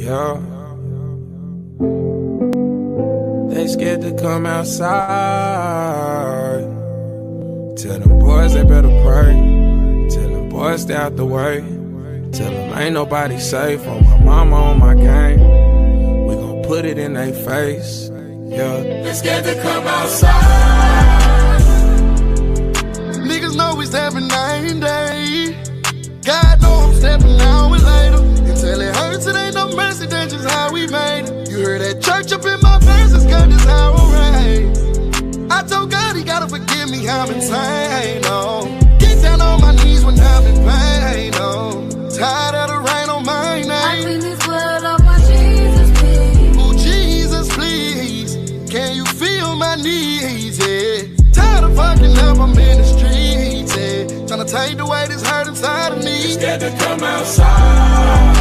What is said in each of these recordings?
Yeah. They scared to come outside. Tell them boys they better pray. Tell them boys stay out the way. Tell them ain't nobody safe on my mama, on my game. We gon' put it in their face. Yeah. They scared to come outside. Niggas know we stepping 90. God know I'm stepping now and later. Until it hurts, it ain't no mercy, that's just how we made it. You heard that church up in my verses, God, this how I raised. I told God he gotta forgive me, I'm insane, oh. Get down on my knees when I'm in pain, oh. Tired of the rain on my name. I clean this blood off my Jesus, please. Oh, Jesus, please. Can you feel my needs, yeah? Tired of fucking up, I'm in the streets, yeah. Tryna take away this hurt inside of me. Scared to come outside.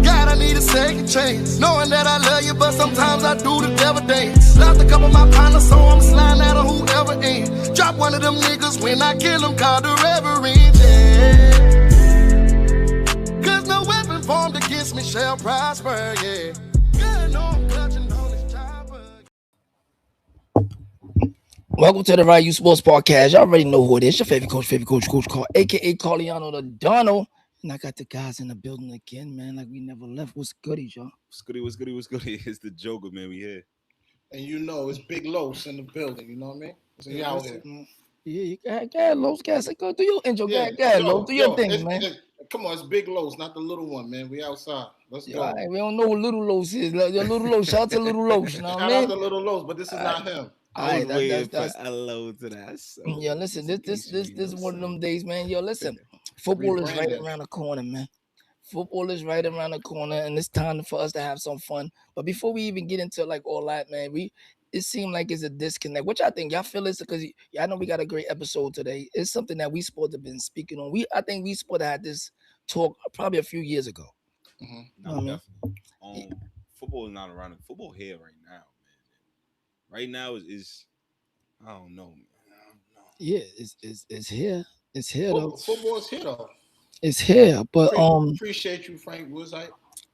God, I need a second chance. Knowing that I love you, but sometimes I do the devil dance. Lost a couple of my partners, so I'm sliding out of whoever in. Drop one of them niggas when I kill them, call the reverend, yeah. Cause no weapon formed against me shall prosper, yeah. God, know I'm clutching on this chopper. Welcome to the Right You Sports Podcast. Y'all already know who it is. Your favorite coach, Carl, aka Carliano the Donald. And I got the guys in the building again, man. Like we never left. What's goodies, y'all? What's goody? It's the Joker, man. We here. And you know it's Big Los in the building, you know what I mean? So you out here. Yeah, you got Los, guys. Go do your intro. Yeah, Go, Los. Do your thing, man. Come on, it's Big Los, not the little one, man. We outside. Let's go. All right, we don't know what Little Los is. Your Little Los, shout out to Little Los, you know what I Shout out mean? to Little Los, but this is not him. I was waiting that's for hello to that. So yeah, listen, this is one of them days, man. Yo, listen, football is right around the corner, man. Football is right around the corner, and it's time for us to have some fun. But before we even get into like all that, man, it seemed like it's a disconnect. Which I think y'all feel is because I know we got a great episode today. It's something that we supposed to have been speaking on. I think we supposed to have this talk probably a few years ago. Mm-hmm. No, definitely. Football is not around. Football here right now, man. Right now is I don't know, man. Yeah, it's here. It's here though. Football is here though. It's here, but appreciate you, Frank Woodside.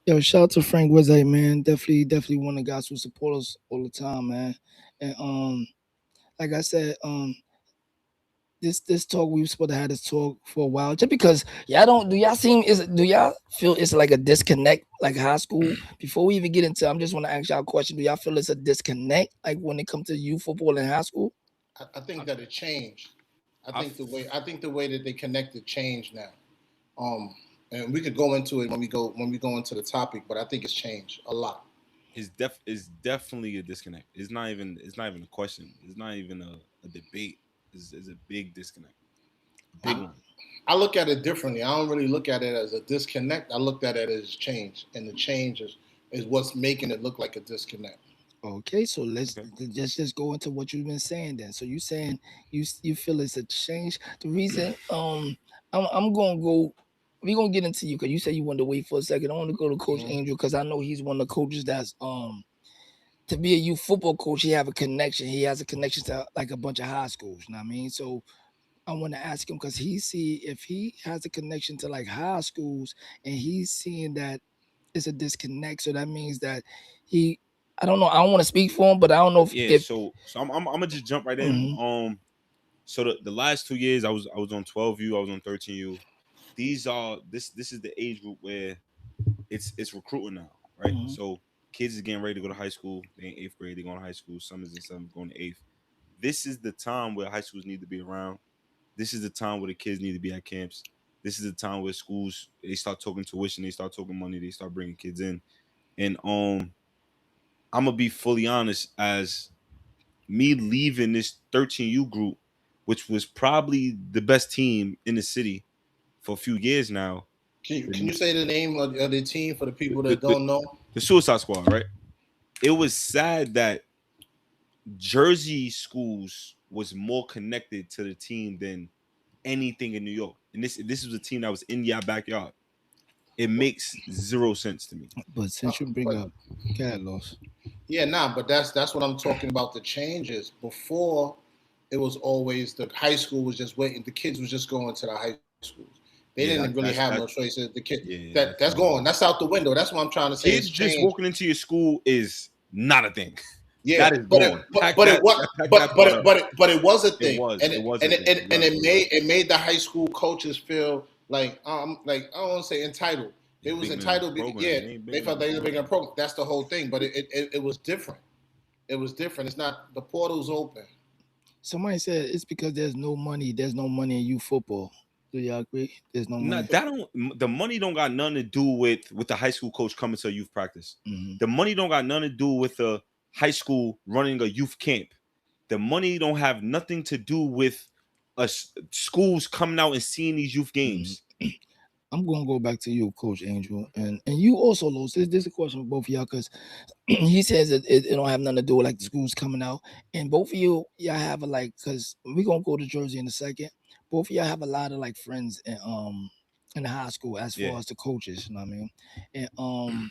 Yo, shout out to Frank Woodside, man. Definitely one of the guys who support us all the time, man. And like I said, this talk we were supposed to have this talk for a while, just because do y'all feel it's like a disconnect like high school? Before we even get into, I'm just want to ask y'all a question. Do y'all feel it's a disconnect like when it comes to youth football in high school? I think that it changed. I think the way that they connected changed now. And we could go into it when we go into the topic, but I think it's changed a lot. It's definitely a disconnect. It's not even a question. It's not even a debate. It's a big disconnect. Big one. I look at it differently. I don't really look at it as a disconnect. I looked at it as change, and the change is what's making it look like a disconnect. Okay, so let's just go into what you've been saying then. So you saying you feel it's a change. The reason I'm gonna go. We're gonna get into you because you said you wanted to wait for a second. I want to go to Coach Angel because I know he's one of the coaches that's to be a youth football coach. He has a connection to like a bunch of high schools. You know what I mean? So I want to ask him because if he has a connection to like high schools and he's seeing that it's a disconnect. So that means that I don't know. I don't want to speak for him, but I don't know if So I'm gonna just jump right in. So the last 2 years I was on 12U, I was on 13U. This is the age group where it's recruiting now, right? Mm-hmm. So kids is getting ready to go to high school. They in 8th grade, they're going to high school. Some is in 7th, going to 8th. This is the time where high schools need to be around. This is the time where the kids need to be at camps. This is the time where schools, they start talking tuition, they start talking money, they start bringing kids in. And I'm gonna be fully honest, as me leaving this 13U group, which was probably the best team in the city for a few years now. Can you say the name of the team for the people that don't know? The Suicide Squad, right? It was sad that Jersey schools was more connected to the team than anything in New York. And this was a team that was in your backyard. It makes zero sense to me. But since you bring up Cat Loss. Yeah, but that's what I'm talking about. The changes. Before, it was always the high school was just waiting. The kids was just going to the high schools. They Yeah, didn't really have no that's choices. The kid yeah, that's gone. That's out the window. That's what I'm trying to say. kids It's just changed. walking into your school is not a thing. Yeah, That is gone. Pack but it that, what pack that part up. but it was a thing, It was a and thing. You're it absolutely made right. it made the high school coaches feel like I don't want to say entitled. They It's was bigger than the entitled. program. Yeah, They ain't they bigger than felt the they were making program. a program. That's the whole thing. But it was different. It was different. It's not the portal's open. Somebody said it's because there's no money. There's no money in youth football. Do y'all agree? There's no No, money. that don't. The money don't got nothing to do with the high school coach coming to a youth practice. Mhm. The money don't got nothing to do with the high school running a youth camp. The money don't have nothing to do with us schools coming out and seeing these youth Mhm. games. I'm gonna go back to you, Coach Angel, and you also, Los. This is a question for both of y'all because he says it don't have nothing to do with like the schools coming out, and both of y'all have a like because we gonna go to Jersey in a second. Both of y'all have a lot of like friends in the high school as Yeah. far as the coaches. You know what I mean? And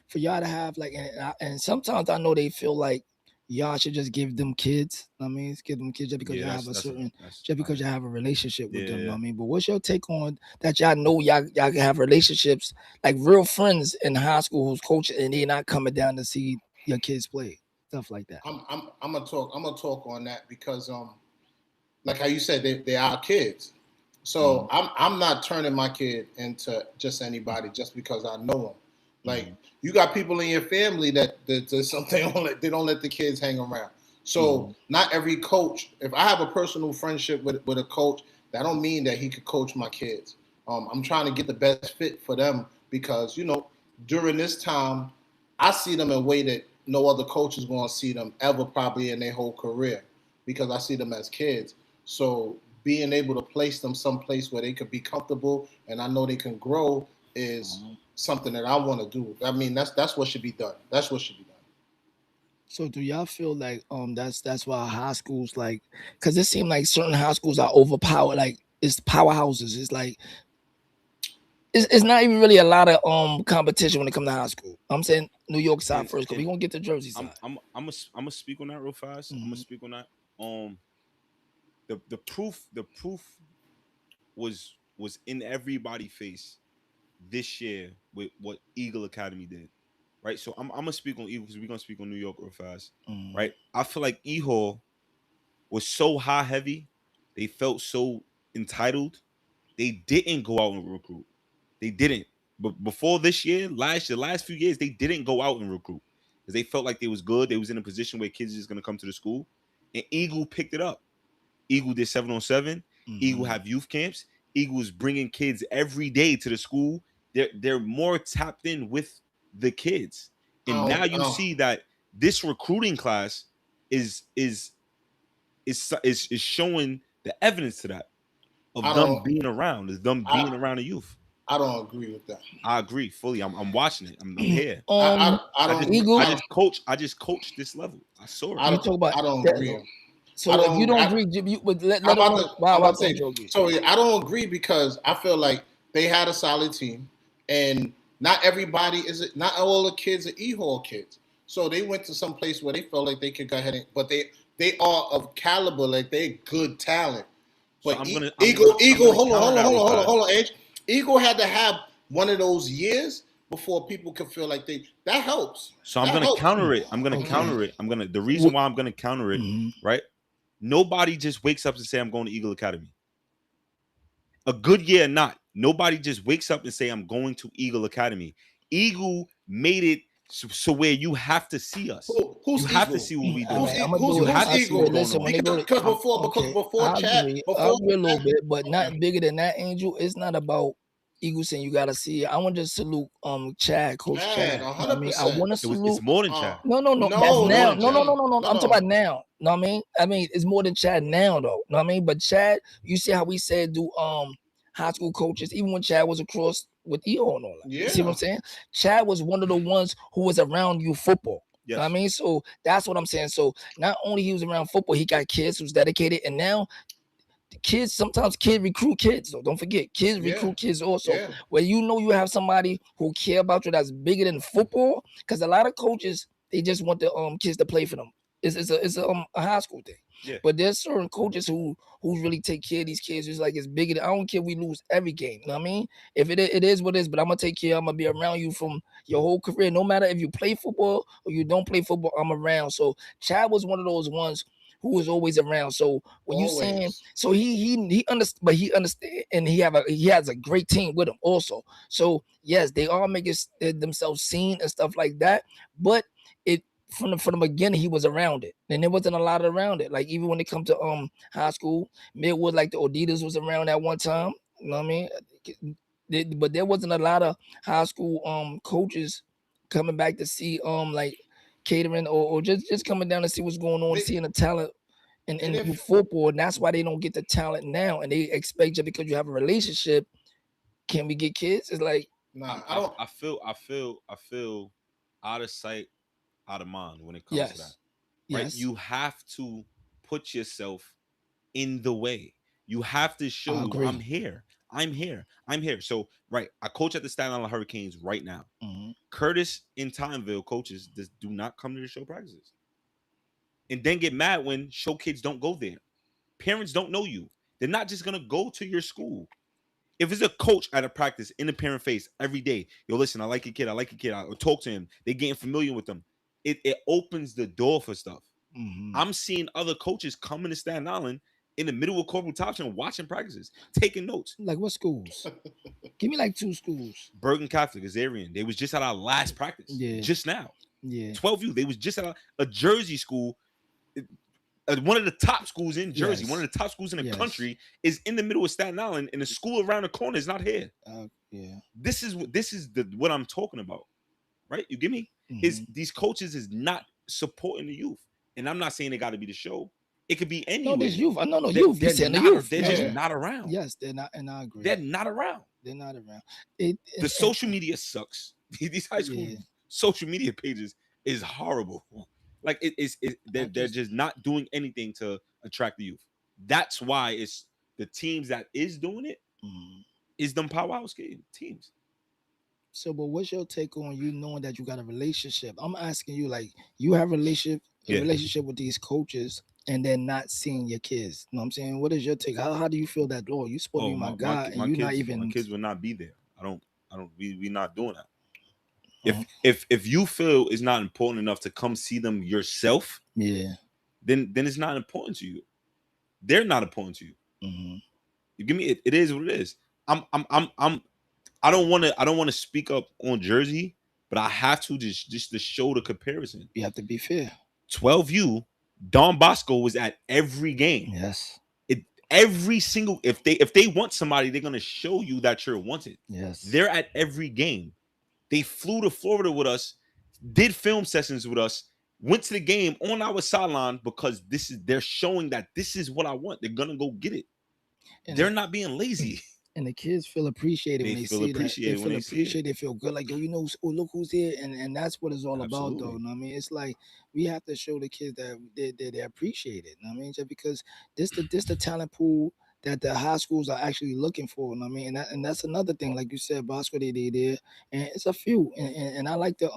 for y'all to have like and sometimes I know they feel like y'all should just give them kids. I mean, give them kids just because Yeah, y'all have a certain that's just because you have a relationship with them. You know yeah. what I mean? But what's your take on that? Y'all know y'all can have relationships like real friends in high school who's coaching and they're not coming down to see your kids play, stuff like that. I'm gonna talk on that because like how you said they are kids. So I'm not turning my kid into just anybody just because I know him. Like you got people in your family that there's something they don't let the kids hang around. So not every coach. If I have a personal friendship with a coach, that don't mean that he could coach my kids. I'm trying to get the best fit for them because during this time, I see them in a way that no other coach is going to see them ever probably in their whole career because I see them as kids. So being able to place them someplace where they could be comfortable and I know they can grow is something that I want to do. I mean, that's what should be done. That's what should be done. So do y'all feel like that's why high schools like because it seems like certain high schools are overpowered, like it's powerhouses. It's like it's not even really a lot of competition when it comes to high school. I'm saying New York side first, because we're gonna get to Jersey side. I'm gonna speak on that real fast. I'm gonna speak on that. The proof was in everybody's face this year with what Eagle Academy did, right? So I'm gonna speak on Eagle because we're gonna speak on New York real fast, right? I feel like Eagle was so high heavy, they felt so entitled, they didn't go out and recruit. They didn't. But before this year, the last few years, they didn't go out and recruit because they felt like they was good. They was in a position where kids are just gonna come to the school, and Eagle picked it up. Eagle did 7-on-7. Eagle have youth camps. Eagle is bringing kids every day to the school. They're more tapped in with the kids, and now you see that this recruiting class is showing the evidence to that of them being around, is them being around the youth. I don't agree with that. I agree fully. I'm watching it. I'm here. I don't. Eagle. I just coached this level. I saw it. I You talk about I don't that, agree. So I if don't- you don't I- agree, let I'm him about know to, why I'm I about to say, don't agree. so I don't agree because I feel like they had a solid team, and not everybody not all the kids are E-Hall kids. So they went to some place where they felt like they could go ahead but they are of caliber, like they good talent. So But I'm gonna Eagle, counter that real fast. hold on, Edge. Eagle had to have one of those years before people could feel like that helps. So I'm That gonna helps. counter it. The reason why I'm gonna counter it, right? Nobody just wakes up and say I'm going to Eagle Academy. A good year or not, nobody just wakes up and say I'm going to Eagle Academy. Eagle made it so where you have to see us. Who's You have to Eagle? see what we do. Who's Eagle? Listen, when they go Because before I chat, agree. I before agree a little bit, but not bigger than that, Angel. It's not about Eagle saying you gotta see it. I want to salute Chad, Coach Chad. You know what I mean, I 100%. want to salute. It's more than Chad. No. No, That's no, now. no, No. I'm talking about now. Know what I mean? I mean, it's more than Chad now, though. Know what I mean? But Chad, you see how we said do high school coaches, even when Chad was across with EO and all that. You see what I'm saying? Chad was one of the ones who was around you football. Yes. You know what I mean? So that's what I'm saying. So not only he was around football, he got kids who's dedicated, and now kids, sometimes kids recruit kids. So don't forget, kids recruit kids also. Yeah. Where you know you have somebody who care about you that's bigger than football, because a lot of coaches they just want the kids to play for them. It's a high school thing. Yeah. But there's certain coaches who really take care of these kids. It's like it's bigger. I don't care if we lose every game. You know what I mean? If it is what it is, but I'm gonna take care. I'm gonna be around you from your whole career. No matter if you play football or you don't play football, I'm around. So Chad was one of those ones who was always around. So when you saying, Always. so he understand, but he understand, and he has a great team with him also. So yes, they are making themselves seen and stuff like that. But it from the beginning he was around it, and there wasn't a lot around it. Like even when it come to high school, Midwood, like the Adidas was around at one time. You know what I mean? But there wasn't a lot of high school coaches coming back to see like catering or just coming down to see what's going on, They, seeing the talent in and youth if football, and that's why they don't get the talent now, and they expect just because you have a relationship, can we get kids? It's like nah, I I, don't. I feel out of sight, out of mind when it comes to that. yes, Right? yes, You have to put yourself in the way. You have to I show I'm agree. here. I'm here. I'm here. So, right, I coach at the Staten Island Hurricanes right now. Hmm. Curtis in Timeville coaches just do not come to the show practices and then get mad when show kids don't go there. Parents don't know you. They're not just gonna go to your school. If it's a coach at a practice in the parent face every day, yo, listen, I like your kid, I like your kid, I talk to him, they getting familiar with them. It opens the door for stuff. Hmm. I'm seeing other coaches coming to Staten Island in the middle of Corporal Thompson watching practices, taking notes. Like what schools? Give me like two schools. Bergen Catholic, Azarian, they was just at our last practice, Yeah, just now. yeah, 12U, they was just at a Jersey school, one of the top schools in Jersey, one yes, of the top schools in the yes. country is in the middle of Staten Island, and the school around the corner is not here. Yeah. This is what I'm talking about, right? You give me is Hmm. these coaches is not supporting the youth, and I'm not saying they got to be the show. It could be No, there's anywhere. youth. I know, no They're, youth. You they're saying the not. youth? They're just No, Yeah. not around. yes, they're not, and I They're agree. not around. They're not around. It The and social media sucks. These high school yeah, social media pages is horrible. Like I they're just just not doing anything to attract the youth. That's why it's the teams that is doing it mhm. is them powerhouse game teams. So, but what's your take on you knowing that you got a relationship? I'm asking you, like, you have a Yeah. relationship with these coaches, and they're not seeing your kids. You know what I'm saying? What is your take? How do you feel that? Oh, you supposed to Oh, be my my my guy, and my you're not kids my even. kids will not be there. I don't we not doing that. uh, If you feel it's not important enough to come see them yourself, yeah. then it's not important to you. They're not important to you. Hmm. You give me it is what it is. I'm I don't want to speak up on Jersey, but I have to just to show the comparison. You have to be fair. 12U, Don Bosco was at every game. Yes. It every single if they want somebody, they're gonna show you that you're wanted. Yes. They're at every game. They flew to Florida with us, did film sessions with us, went to the game on our sideline because they're showing that this is what I want. They're gonna go get it. And They're not being lazy. and the kids feel appreciated when They they feel see that. They appreciated when feel they see it. appreciated. They feel good. Like, yo, oh, look who's here, and that's what it's all about, though. Absolutely. You know what I mean? It's like we have to show the kids that they appreciate it. You know what I mean? Just because this the talent pool that the high schools are actually looking for. You know what I mean? And that's another thing, like you said, Bosco, they there, and it's a few, and I like the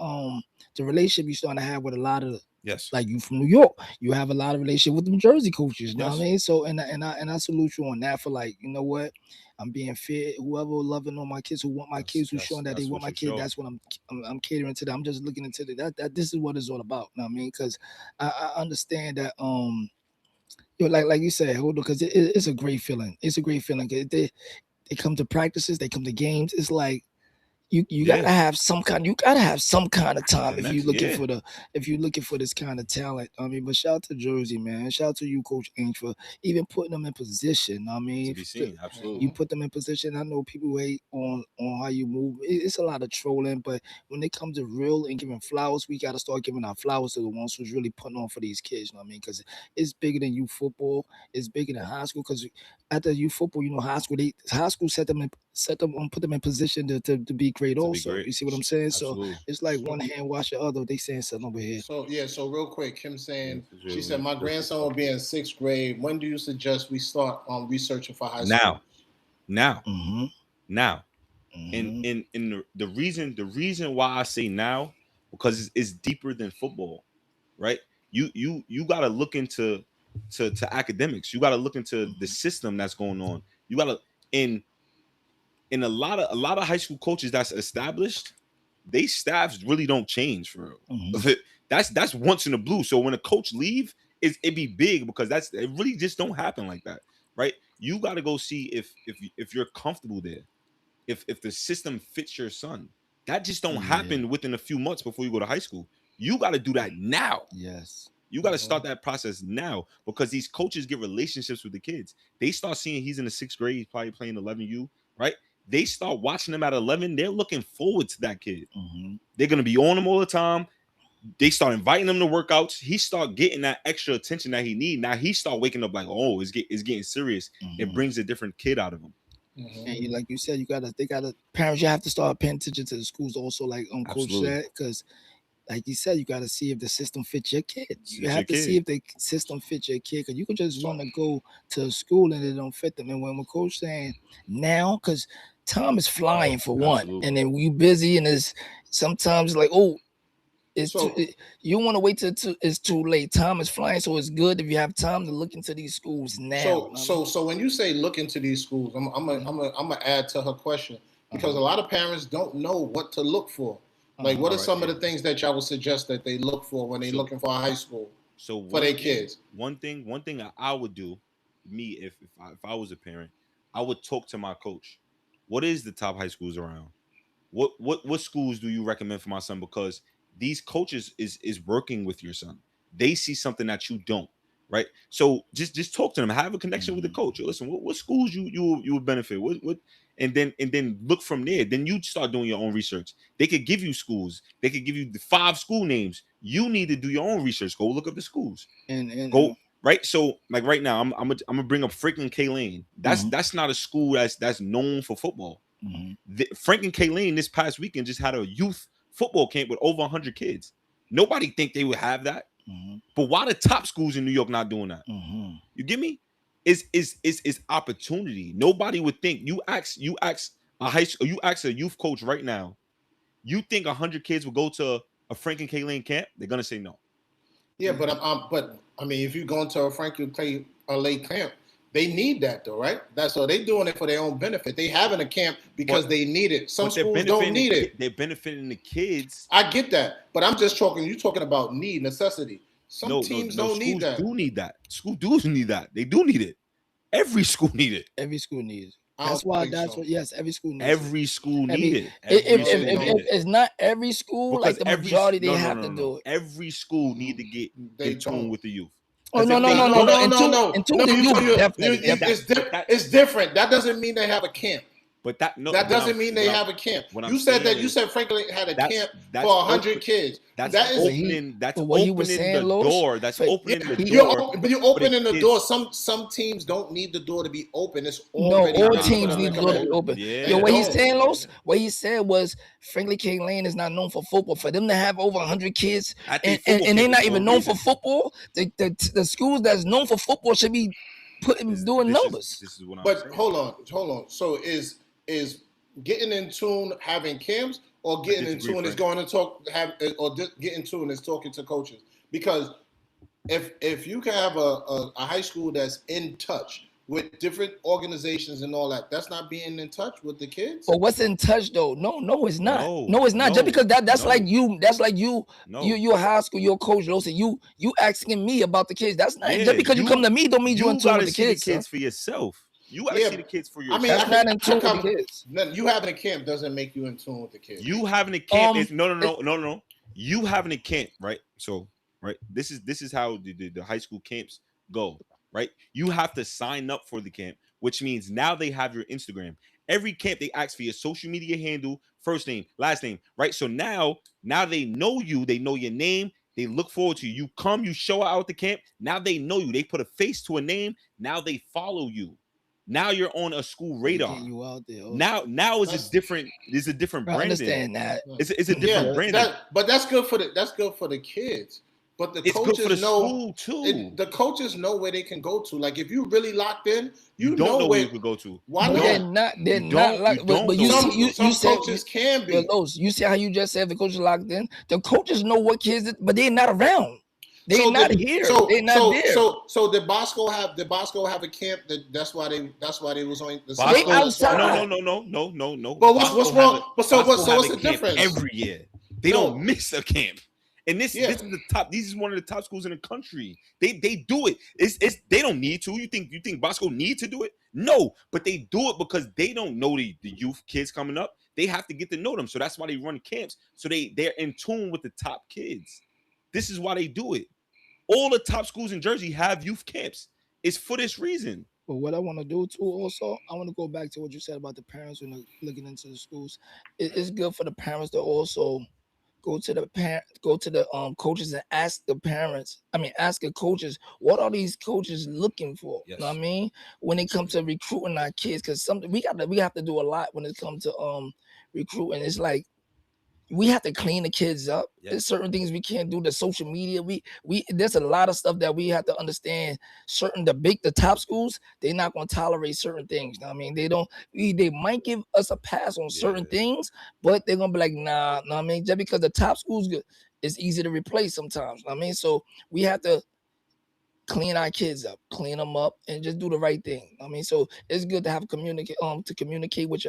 relationship you starting to have with a lot of. Yes. Like you from New York, you have a lot of relationship with them Jersey coaches. You know what I Yes. mean? So and I salute you on that for, like, you know what, I'm being fair. Whoever loving on my kids, who want my That's kids, who's that's showing that they that's want what my you kid, show. that's what I'm catering to. That I'm just looking into that this is what it's all about. You know what I mean? Because I understand that like you said, hold on, because it's a great feeling. It's a great feeling. They come to practices, they come to games. It's like you gotta Yeah. have some kind. You gotta have some kind of time if you're Connection. looking Yeah. for this kind of talent. I mean, but shout out to Jersey, man. Shout out to you, Coach Ainge, for even putting them in position. I To mean, be seen. you Absolutely. put them in position. I know people hate on how you move. It's a lot of trolling, but when it comes to real and giving flowers, we gotta start giving our flowers to the ones who's really putting on for these kids. You know what I mean? Because it's bigger than youth football. It's bigger than high school. Because after youth football, high school put them in position to be great. To be Also, great. you see what I'm saying? So Absolutely. it's like one So, hand wash the other. They saying something over here. so yeah. So real quick, Kim Yes, saying it's she really said my grandson will be in sixth grade. When do you suggest we start researching for high school? now. Now. Mm-hmm. Now. And Mm-hmm. in the reason why I say now, because it's deeper than football, right? You gotta look into to academics. You got to look into the system that's going on. You got to in a lot of high school coaches that's established, they staffs really don't change for real. Mhm. That's once in a blue. So when a coach leave, it be big because it really just don't happen like that, right? You got to go see if you're comfortable there, if the system fits your son. That just don't happen within a few months before you go to high school. You got to do that now. Yes. You got to start that process now because these coaches get relationships with the kids. They start seeing he's in the 6th grade, he's probably playing 11U, right? They start watching him at 11. They're looking forward to that kid. Mm-hmm. They're going to be on him all the time. They start inviting him to workouts. He start getting that extra attention that he need. Now he start waking up like, oh, it's getting serious. Mm-hmm. It brings a different kid out of him. Mm-hmm. And like you said, parents, you have to start paying attention to the schools also, like Coach said, because like you said, you got to see if the system fits your kids. You have to see if the system fits your kid, because you can just want to go to a school and it don't fit them. And when Coach saying now, because time is flying for one, and then you busy, and it's sometimes like, oh, you want to wait till it's too late. Time is flying, so it's good if you have time to look into these schools now. So when you say look into these schools, I'm gonna add to her question, because a lot of parents don't know what to look for. Like, what are some of the things that y'all would suggest that they look for when they're looking for a high school for their kids? One thing I would do, me, if I was a parent, I would talk to my coach. What is the top high schools around? What schools do you recommend for my son? Because these coaches is working with your son. They see something that you don't, right? So just talk to them. Have a connection with the coach. Listen, what schools you would benefit? What and then look from there. Then you start doing your own research. They could give you schools. They could give you the 5 school names. You need to do your own research. Go look up the schools. And go right. So like right now, I'm gonna bring up Franklin K Lane. That's not a school that's known for football. Franklin K Lane this past weekend just had a youth football camp with over 100 kids. Nobody think they would have that. But why the top schools in New York not doing that? You get me? Is opportunity. Nobody would think. You ask a high school, you ask a youth coach right now, you think 100 kids will go to a Franklin K Lane camp? They're gonna say no. Yeah, but I mean, if you go into a Franklin K Lane camp, they need that though, right? So they doing it for their own benefit. They having a camp because they need it. Some schools don't need it. They're benefiting the kids. I get that, but I'm just talking. You're talking about necessity. Some teams don't need that. Do need that. School do need that. They do need it. Every school need it. Every school needs it. That's why. Yes, every school needs it. Every school need it. If it's not every school, because like the majority, they have to do it. Every school need to get in tune with the youth. Oh no! It's different. That doesn't mean they have a camp. But that doesn't mean they have a camp. You said Franklin had a camp for 100 kids. That's opening the door. That's opening the door. But you're opening the door. Some teams don't need the door to be open. It's already all teams need the door to be open. Yeah. What he's saying, Los, what he said was Franklin K Lane is not known for football. For them to have over 100 kids and they're not even known for football, the schools that's known for football should be doing numbers. This is what I'm saying. Hold on. So is getting in tune having camps, or getting in tune is going to get in tune is talking to coaches? Because if you can have a high school that's in touch with different organizations and all that, that's not being in touch with the kids. But what's in touch though? No, it's not. No, it's not. Just because that's like you. That's like you. You're high school. You're a coach. You asking me about the kids. That's not just because you come to me. Don't mean you in tune with the kids. The kids for yourself. You gotta see the kids for yourself. I mean, that's not in tune with the kids. You having a camp doesn't make you in tune with the kids. You having a camp is no. You having a camp, right? So, right, this is how the high school camps go, right? You have to sign up for the camp, which means now they have your Instagram. Every camp they ask for your social media handle, first name, last name, right? So now they know you, they know your name. They look forward to you. You come, you show out at the camp. Now they know you. They put a face to a name. Now they follow you. Now you're on a school radar. You out there. Now is a different. There's a different branding. I understand that. It's a different branding. But that's good for the kids. But the coaches know too. The coaches know where they can go to. Like if you really locked in, you don't know where you could go to. Why not? They're not like. But you said coaches can be. You see how you just said the coaches locked in. The coaches know what kids, but they're not around. They So not did here. so They not so there. so did Bosco have a camp that's why they was on the They Bosco, outside. no. But Bosco what's have a wrong? But Bosco have what's a the camp difference? every year. They No. don't miss a camp. And this Yeah. is the top. This is one of the top schools in the country. They do it. It's they don't need to. You think Bosco need to do it? No, but they do it because they don't know the youth kids coming up. They have to get to know them. So that's why they run camps. So they're in tune with the top kids. This is why they do it. All the top schools in Jersey have youth camps. It's for this reason. But what I want to do too, also, I want to go back to what you said about the parents when they're looking into the schools. It's good for the parents to also go to the coaches and ask the parents. I mean, ask the coaches what are these coaches looking for. You know what I Yes. mean? When it comes to recruiting our kids, because something we have to do a lot when it comes to recruiting. It's like we have to clean the kids up. Yes. There's certain things we can't do. The social media, we there's a lot of stuff that we have to understand. The top schools, they're not gonna tolerate certain things. You know what I mean, they might give us a pass on certain Yeah. things, but they're gonna be like, nah, know what I mean, just because the top schools it's easy to replace sometimes. Know what I mean, so we have to clean our kids up, clean them up, and just do the right thing. Know what I mean, so it's good to have communicate with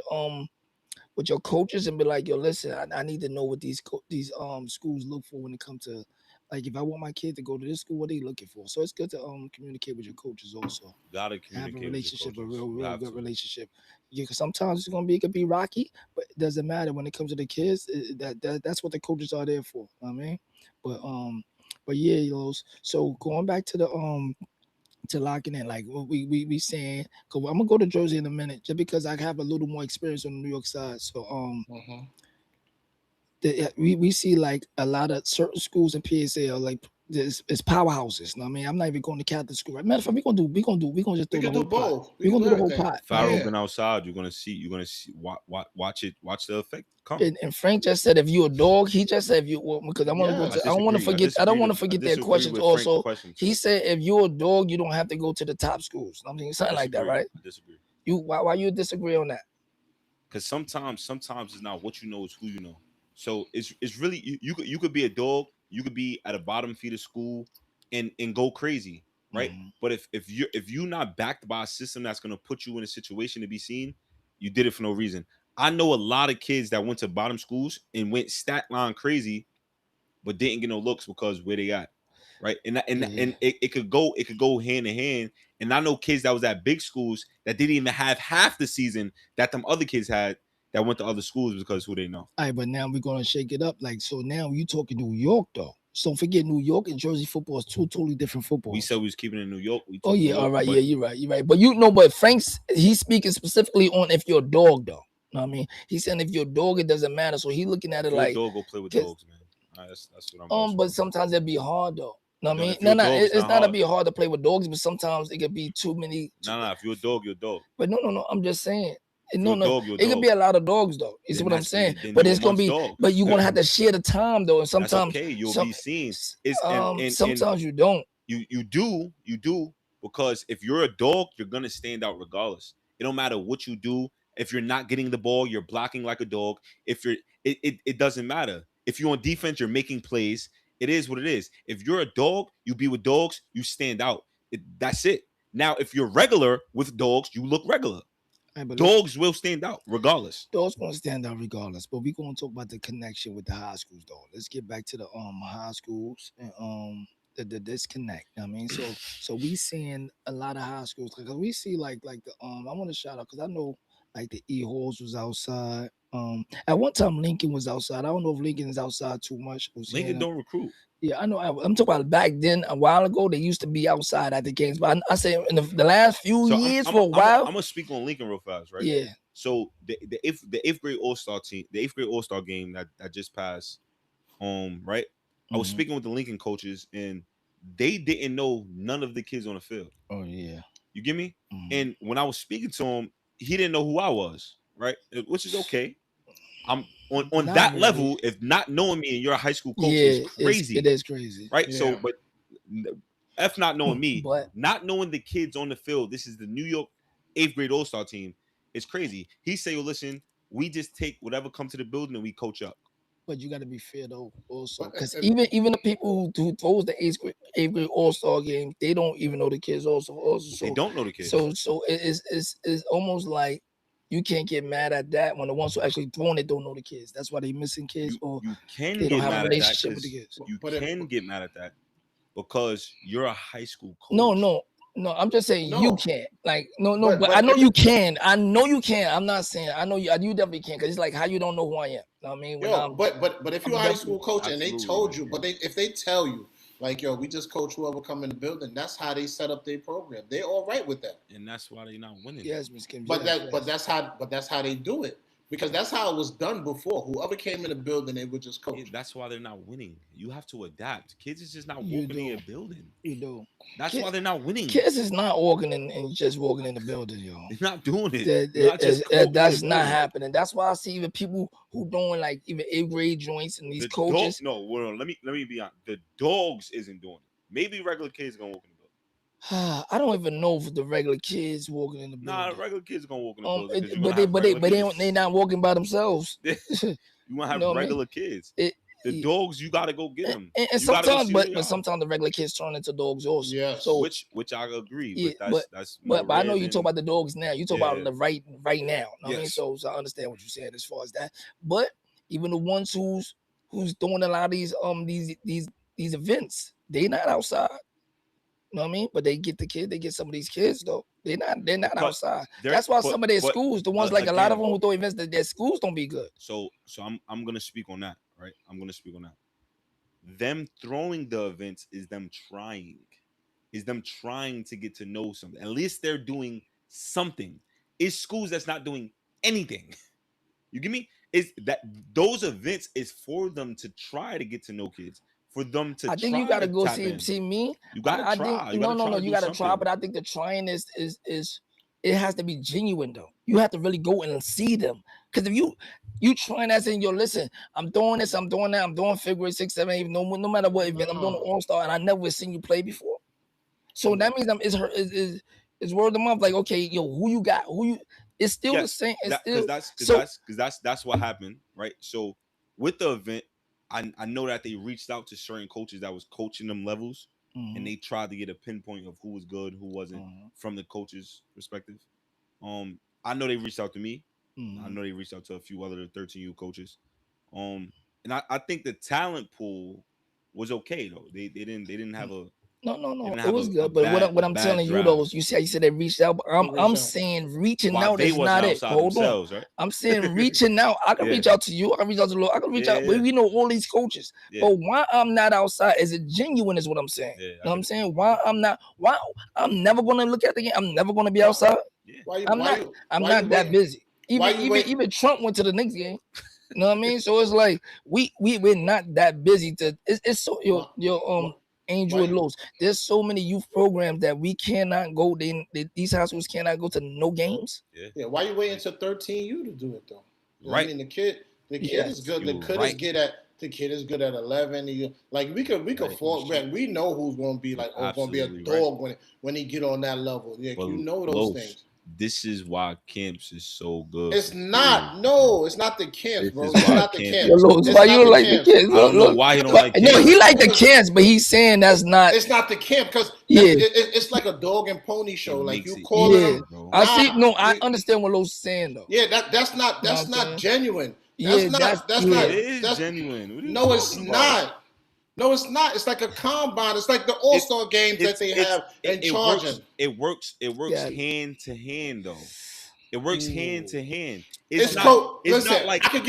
your coaches and be like, yo, listen, I need to know what these schools look for when it comes to, like, if I want my kid to go to this school, what are they looking for? So it's good to communicate with your coaches also. Gotta Have a communicate with your relationship, a coaches. real You have good to. relationship. Yeah, 'cause sometimes it could be rocky, but it doesn't matter when it comes to the kids. That's what the coaches are there for. You know what I mean, but yeah, so going back to locking in, like what we saying, cause I'm gonna go to Jersey in a minute, just because I have a little more experience on the New York side. So Mhm. we see like a lot of certain schools in PSA are like it's powerhouses. You know what I mean, I'm not even going to Catholic school. Right? Matter of fact, we gonna just We throw the can whole do pot. both. We We can gonna do do the whole everything. pot. Pharaoh Yeah. been outside. You're gonna see. Watch the effect come. And Frank just said if you a dog, he just said if you because I want to go Yes. to I don't want to forget I don't want to I forget their disagree questions with Frank's also. question He too. said if you're a dog, you don't have to go to the top schools. I mean I something like that, disagree. right? I disagree. You why you disagree on that? Because sometimes it's not what you know, it's who you know. So it's really you could be a dog, you could be at a bottom feeder school and go crazy, right? Mhm. But if you're not backed by a system that's gonna put you in a situation to be seen, you did it for no reason. I know a lot of kids that went to bottom schools and went stat line crazy, but didn't get no looks because where they at, right? And it could go hand in hand. And I know kids that was at big schools that didn't even have half the season that them other kids had that went to other schools because who they know. All right, but now we're gonna shake it up. Like so now you talking New York though. So don't forget New York and Jersey football is two totally different footballs. We said we was keeping it in New York. We Oh took New yeah, all York, right, but yeah, you're right. But but he's speaking specifically on if you're a dog though. Know what I mean? He's saying if you're a dog, it doesn't matter. So he looking at it if you're a like, dog, go play with 'cause, dogs, man. That's what I'm also but sometimes it'd be hard though. Know what I No, mean? if you're a dog, it's It's not not to hard. be hard to play with dogs, but sometimes it could be too many. No. If you're a dog, you're a dog. But no. I'm just saying. If No, you're a no. dog, you're a It could dog. be a lot of dogs though. You see Then what I'm that's saying? then But you it's gonna amongst be. dogs. But you're gonna have to share the time though, and That's sometimes okay. You'll some be seen. It's and sometimes you don't. you do because if you're a dog, you're gonna stand out regardless. It don't matter what you do. If you're not getting the ball, you're blocking like a dog. If you're it doesn't matter. If you're on defense, you're making plays. It is what it is. If you're a dog, you be with dogs, you stand out. That's it. Now, if you're regular with dogs, you look regular. All right, but Dogs will stand out regardless. those gonna stand out regardless. But we gonna talk about the connection with the high schools though. Let's get back to the high schools and the disconnect. I mean, so we seeing a lot of high schools because we see like the I want to shout out because I know like the E Halls was outside. At one time Lincoln was outside. I don't know if Lincoln is outside too much. Lincoln don't recruit. Yeah, I know. I'm talking about back then. A while ago, they used to be outside at the games, but I say in the last few So years I'm for a while. gonna speak on Lincoln real fast, right? Yeah. So the eighth grade All Star team, the eighth grade All Star game that just passed, right? I was Mhm. speaking with the Lincoln coaches, and they didn't know none of the kids on the field. Oh yeah. You get me? Mhm. And when I was speaking to him, he didn't know who I was, right? Which is okay. I'm on Not that really. level. If not knowing me and you're a high school coach Yeah, is crazy, it is crazy. right? Yeah. So, but F not knowing me, But not knowing the kids on the field. This is the New York eighth grade All Star team. It's crazy. He say, "Well, listen, we just take whatever come to the building and we coach up." But you got to be fair though, also, But, because even the people who throws the eighth grade All Star game, they don't even know the kids. Also, They so don't know the kids. so it's almost like you can't get mad at that when the ones who actually throwing it don't know the kids. That's why they missing kids, or you can they don't get have a mad at that relationship with the because kids. you But if- can get mad at that because you're a high school coach. No. I'm just saying you No. can't. Like no, But I know if you it- can. I know you can. I'm not saying I know you. You definitely can, because it's like how you don't know who I am. You know what I mean, when Yo, but if you're a I'm high definitely- school coach and they Absolutely, told you you, but if they tell you like, yo, we just coach whoever come in the building, that's how they set up their program. They all right with that. and that's why they're not winning. Yes, Miss Kim. But yes, that's how they do it, because that's how it was done before. Whoever came in the building, they would just coach. Yeah, that's why they're not winning. You have to adapt. Kids is just not You walking in do. your building. You do. That's Kid- why they're not winning. Kids is not walking in and just walking in the building, yo. They're not doing it. That- They're not just walking in that's the not building. happening. That's why I see even people who doing like even eighth grade joints and these The coaches. no, well, let me be honest. The dogs isn't doing it. Maybe regular kids gonna walk in the building. I don't even know if the regular kids walking in the Nah, building. regular kids gonna walk in the building. 'Cause you're But gonna have regular they kids. they not walking by themselves. You wanna have know what I mean? regular kids. It- The dogs, you gotta go get them. And You gotta go sometimes, see where they but are. sometimes the regular kids turn into dogs also. Yes. So which I agree, yeah, but that's more but I know rare you than- talk about the dogs now. You talk about Yeah. the right now. You know what I mean, Yes. so I understand what you're saying as far as that. But even the ones who's doing a lot of these events, they not outside. You know what I mean? But they get some of these kids though. They're not But outside. they're- That's why but- some of their but, schools, the ones like a lot of again- them who throw events, that their schools don't be good. So I'm gonna speak on that, right? I'm gonna speak on that. Them throwing the events is them trying to get to know something. At least they're doing something. It's schools that's not doing anything. You get me? Is that those events is for them to try to get to know kids, for them to. I think you try gotta to go tap in. see me. You gotta I try. think You no, gotta you try to gotta do try, something. but I think the trying is it has to be genuine though. You have to really go and see them. Because if you trying as in, yo, listen, I'm doing this, I'm doing that, I'm doing figure 8, 6, 7, 8, no matter what event, I'm doing an No. all-star, and I never seen you play before. So that means it's word of mouth. Like, okay, yo, who you got? Who you? It's still the Yes, same. It's because still that's what happened, right? So with the event, I know that they reached out to certain coaches that was coaching them levels, and they tried to get a pinpoint of who was good, who wasn't, from the coach's perspective. I know they reached out to me. I know they reached out to a few other 13U coaches. And I think the talent pool was okay though. They didn't have a No, didn't it have was a good. But bad- what a I'm bad telling you draft. though, you said they reached out. But I'm reached out? saying reaching While out they is wasn't not it. outside Hold on. themselves, right? I'm saying reaching out. I can Yeah. reach out to you. I can reach out to Lord. I can reach out. Yeah. We know all these coaches. Yeah. But why I'm not outside is it genuine? Is what I'm saying. Yeah, I You know what I'm get it. saying? Why I'm not? Why I'm never gonna look at the game. I'm never gonna be outside. Yeah. I'm not that busy. why you wait- Even Trump went to the Knicks game. You know what I mean? So it's like we're not that busy to. It's so your Angel why and you- Lowe's. There's so many youth programs that we cannot go. These high schools cannot go to no games. Yeah, why you waiting to 13U to do it though? You know what Right. I mean, the kid Yes, is good. The you're kid right. is good at 11. Like we could Right. fall back. We know who's gonna be like gonna be a Absolutely right. dog when he get on that level. Yeah, But you know those Los, things. This is why camps is so good. It's for not. schools. No, it's not the camps, This bro. is It's why not the camp camps. is- Yo, Lowe's, It's why not you don't like the camps. kids? I don't know why he don't like No, camps. he like the kids, but he's saying that's not. It's not the camp because Yeah. it's like a dog and pony show. It Like makes you it calling easy, them. bro. I see. No, Nah, I you- understand what Lowe's saying though. Yeah, that's not Know what I'm saying? genuine. Yeah, That's not It is that's genuine. What are you no, it's talking about? not. No, it's not. It's like a combine. It's like the All-Star games that they have and charging. It works Yeah. hand to hand though. It works hand to hand. It's not, coach. it's Listen, not like I could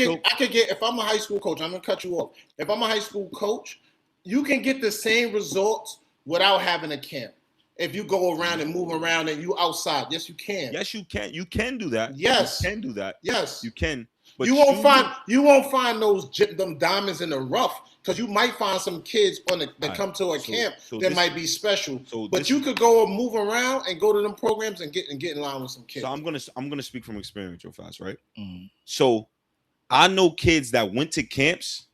get if I'm a high school coach. I'm gonna cut you off. If I'm a high school coach, you can get the same results without having a camp. If you go around and move around and you outside, yes, you can. Yes, you can. You can do that. Yes. You can do that. Yes, You can. But you won't find them diamonds in the rough because you might find some kids that Alright, come to a so- camp so that this- might be special. so But this- you could go and move around and go to them programs and get in line with some kids. So I'm gonna speak from experience real fast, right? Mhm. So I know kids that went to camps.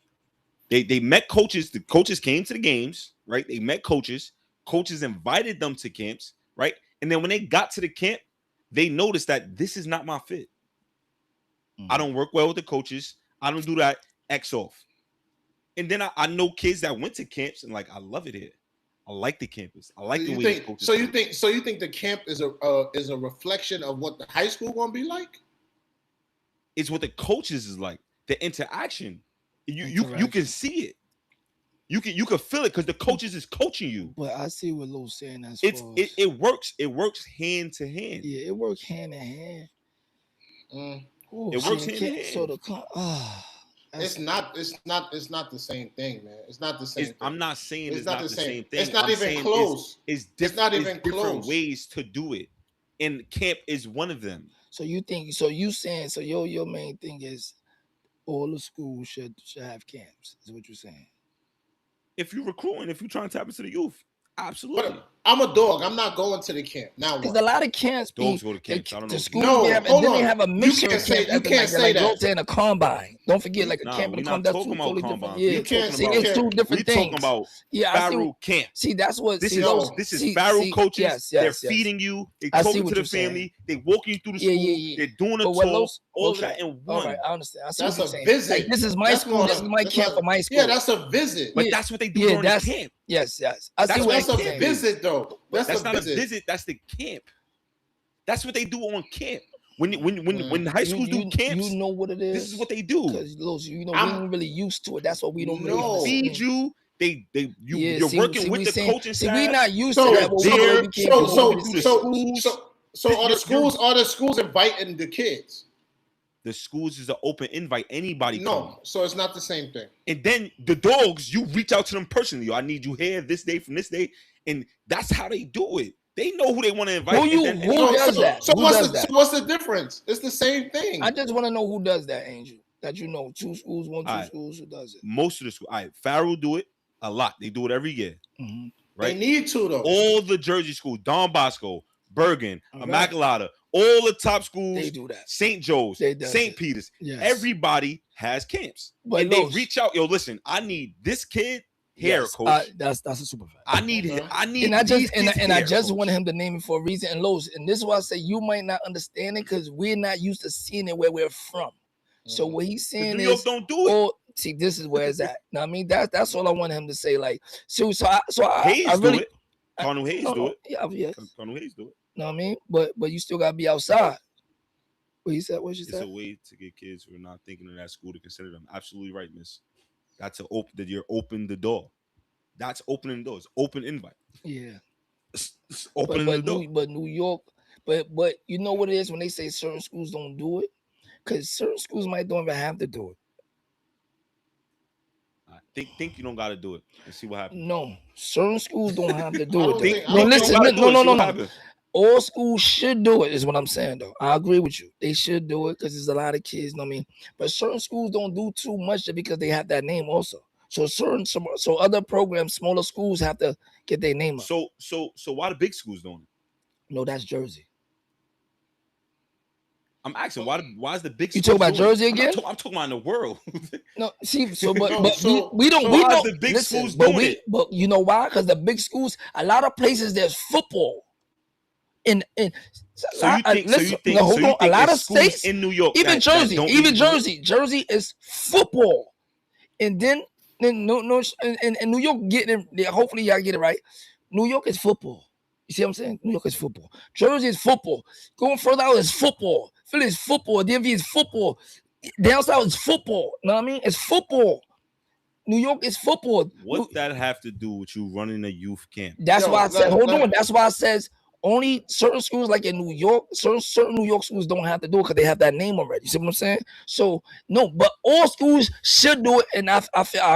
They met coaches. The coaches came to the games, right? They met coaches. Coaches invited them to camps, right? And then when they got to the camp, they noticed that this is not my fit. I don't work well with the coaches. I don't do that. X off. And then I know kids that went to camps and like I love it here. I like the campus. I like the way think, the coaches. So you think the camp is a reflection of what the high school gonna be like? It's what the coaches is like. The interaction. You can see it. You can feel it because the coaches is coaching you. But I see what Lou's saying. It works hand to hand. Yeah, it works hand in hand. Ooh, it works hand in hand. So it's not the same thing, man. It's not the same thing. I'm not saying it's not the same thing. It's not even close. It's not even different ways to do it. And camp is one of them. So you think your main thing is all the schools should have camps, is what you're saying. If you're recruiting, if you're trying to tap into the youth, absolutely. But I'm a dog. I'm not going to the camp. Now what? Because a lot of camps dogs go to camps. I don't know. The schools they have a mixture of camps. You can't say that. Saying a combine. Don't forget, like a camp and a combine. That's two totally different. Yeah, you can't see, it's two different things. We're talking about Pharaoh camp. See, that's what this is Pharaoh coaches. Yes, they're feeding you. They're talking to the family. They're walking you through the school. They're doing a tour. All of that in one. All right, I understand. I see that's what you're a saying. visit. Like, this is my school. This is my camp for my school. Yeah, that's a visit. But that's what they do during the camp. Yes. That's a visit, though. That's not a visit. That's the camp. That's what they do on camp. When high schools do camps, you know what it is. This is what they do. Because we ain't really used to it. That's what we don't really feed you. You're working with the coaching staff. See, we not used to that. So are the schools inviting the kids? The schools is an open invite. Anybody come. So it's not the same thing. And then the dogs, you reach out to them personally. Yo, I need you here this day from this day. And that's how they do it. They know who they want to invite. Who does that? So what's the difference? It's the same thing. I just want to know who does that, Angel. That you know, two schools who does it. Most of the schools. All right, Farrell do it a lot. They do it every year. Mm-hmm. Right? They need to, though. All the Jersey schools, Don Bosco, Bergen, Immaculata, all the top schools, they do that. St. Joe's, St. Peter's, everybody has camps. But and they reach out, yo, listen, I need this kid here, coach. That's a super fact. I need and I just wanted him to name it for a reason. And Los, and this is why I say you might not understand it because we're not used to seeing it where we're from. So what he's saying New York don't do it. See, this is where it's at. Now, I mean, that's all I want him to say. Like, Hayes I really do it. Cardinal Hayes do it. Yeah. Cardinal Hayes do it. Know what I mean? But you still gotta be outside. What you said? It's a way to get kids who are not thinking of that school to consider them. Absolutely right, miss. That's that you're open the door. That's opening the doors. Open invite. Yeah. It's opening the door. But New York, but you know what it is when they say certain schools don't do it? Because certain schools might don't even have to do it. Think you don't got to do it and see what happens. No, certain schools don't have to do it. No. All schools should do it, is what I'm saying, though. I agree with you. They should do it because there's a lot of kids, know what I mean? But certain schools don't do too much just because they have that name also. So other programs, smaller schools have to get their name up. So why the big schools doing it? No, that's Jersey. I'm asking why is the big? You talk about Jersey again? I'm talking about in the world. No, see, we don't. The big schools doing it? But you know why? Because the big schools, a lot of places there's football. A lot of states in New York, even Jersey, Jersey is football, and then in New York getting it. Hopefully y'all get it right. New York is football. You see what I'm saying? New York is football. Jersey is football. Going further out is football. Philly is football. DMV is football. Down south is football. You know what I mean? It's football. New York is football. What that have to do with you running a youth camp? That's why I said, hold on. That's why I says only certain schools like in New York, certain New York schools don't have to do it because they have that name already. You see what I'm saying? So no, but all schools should do it. And I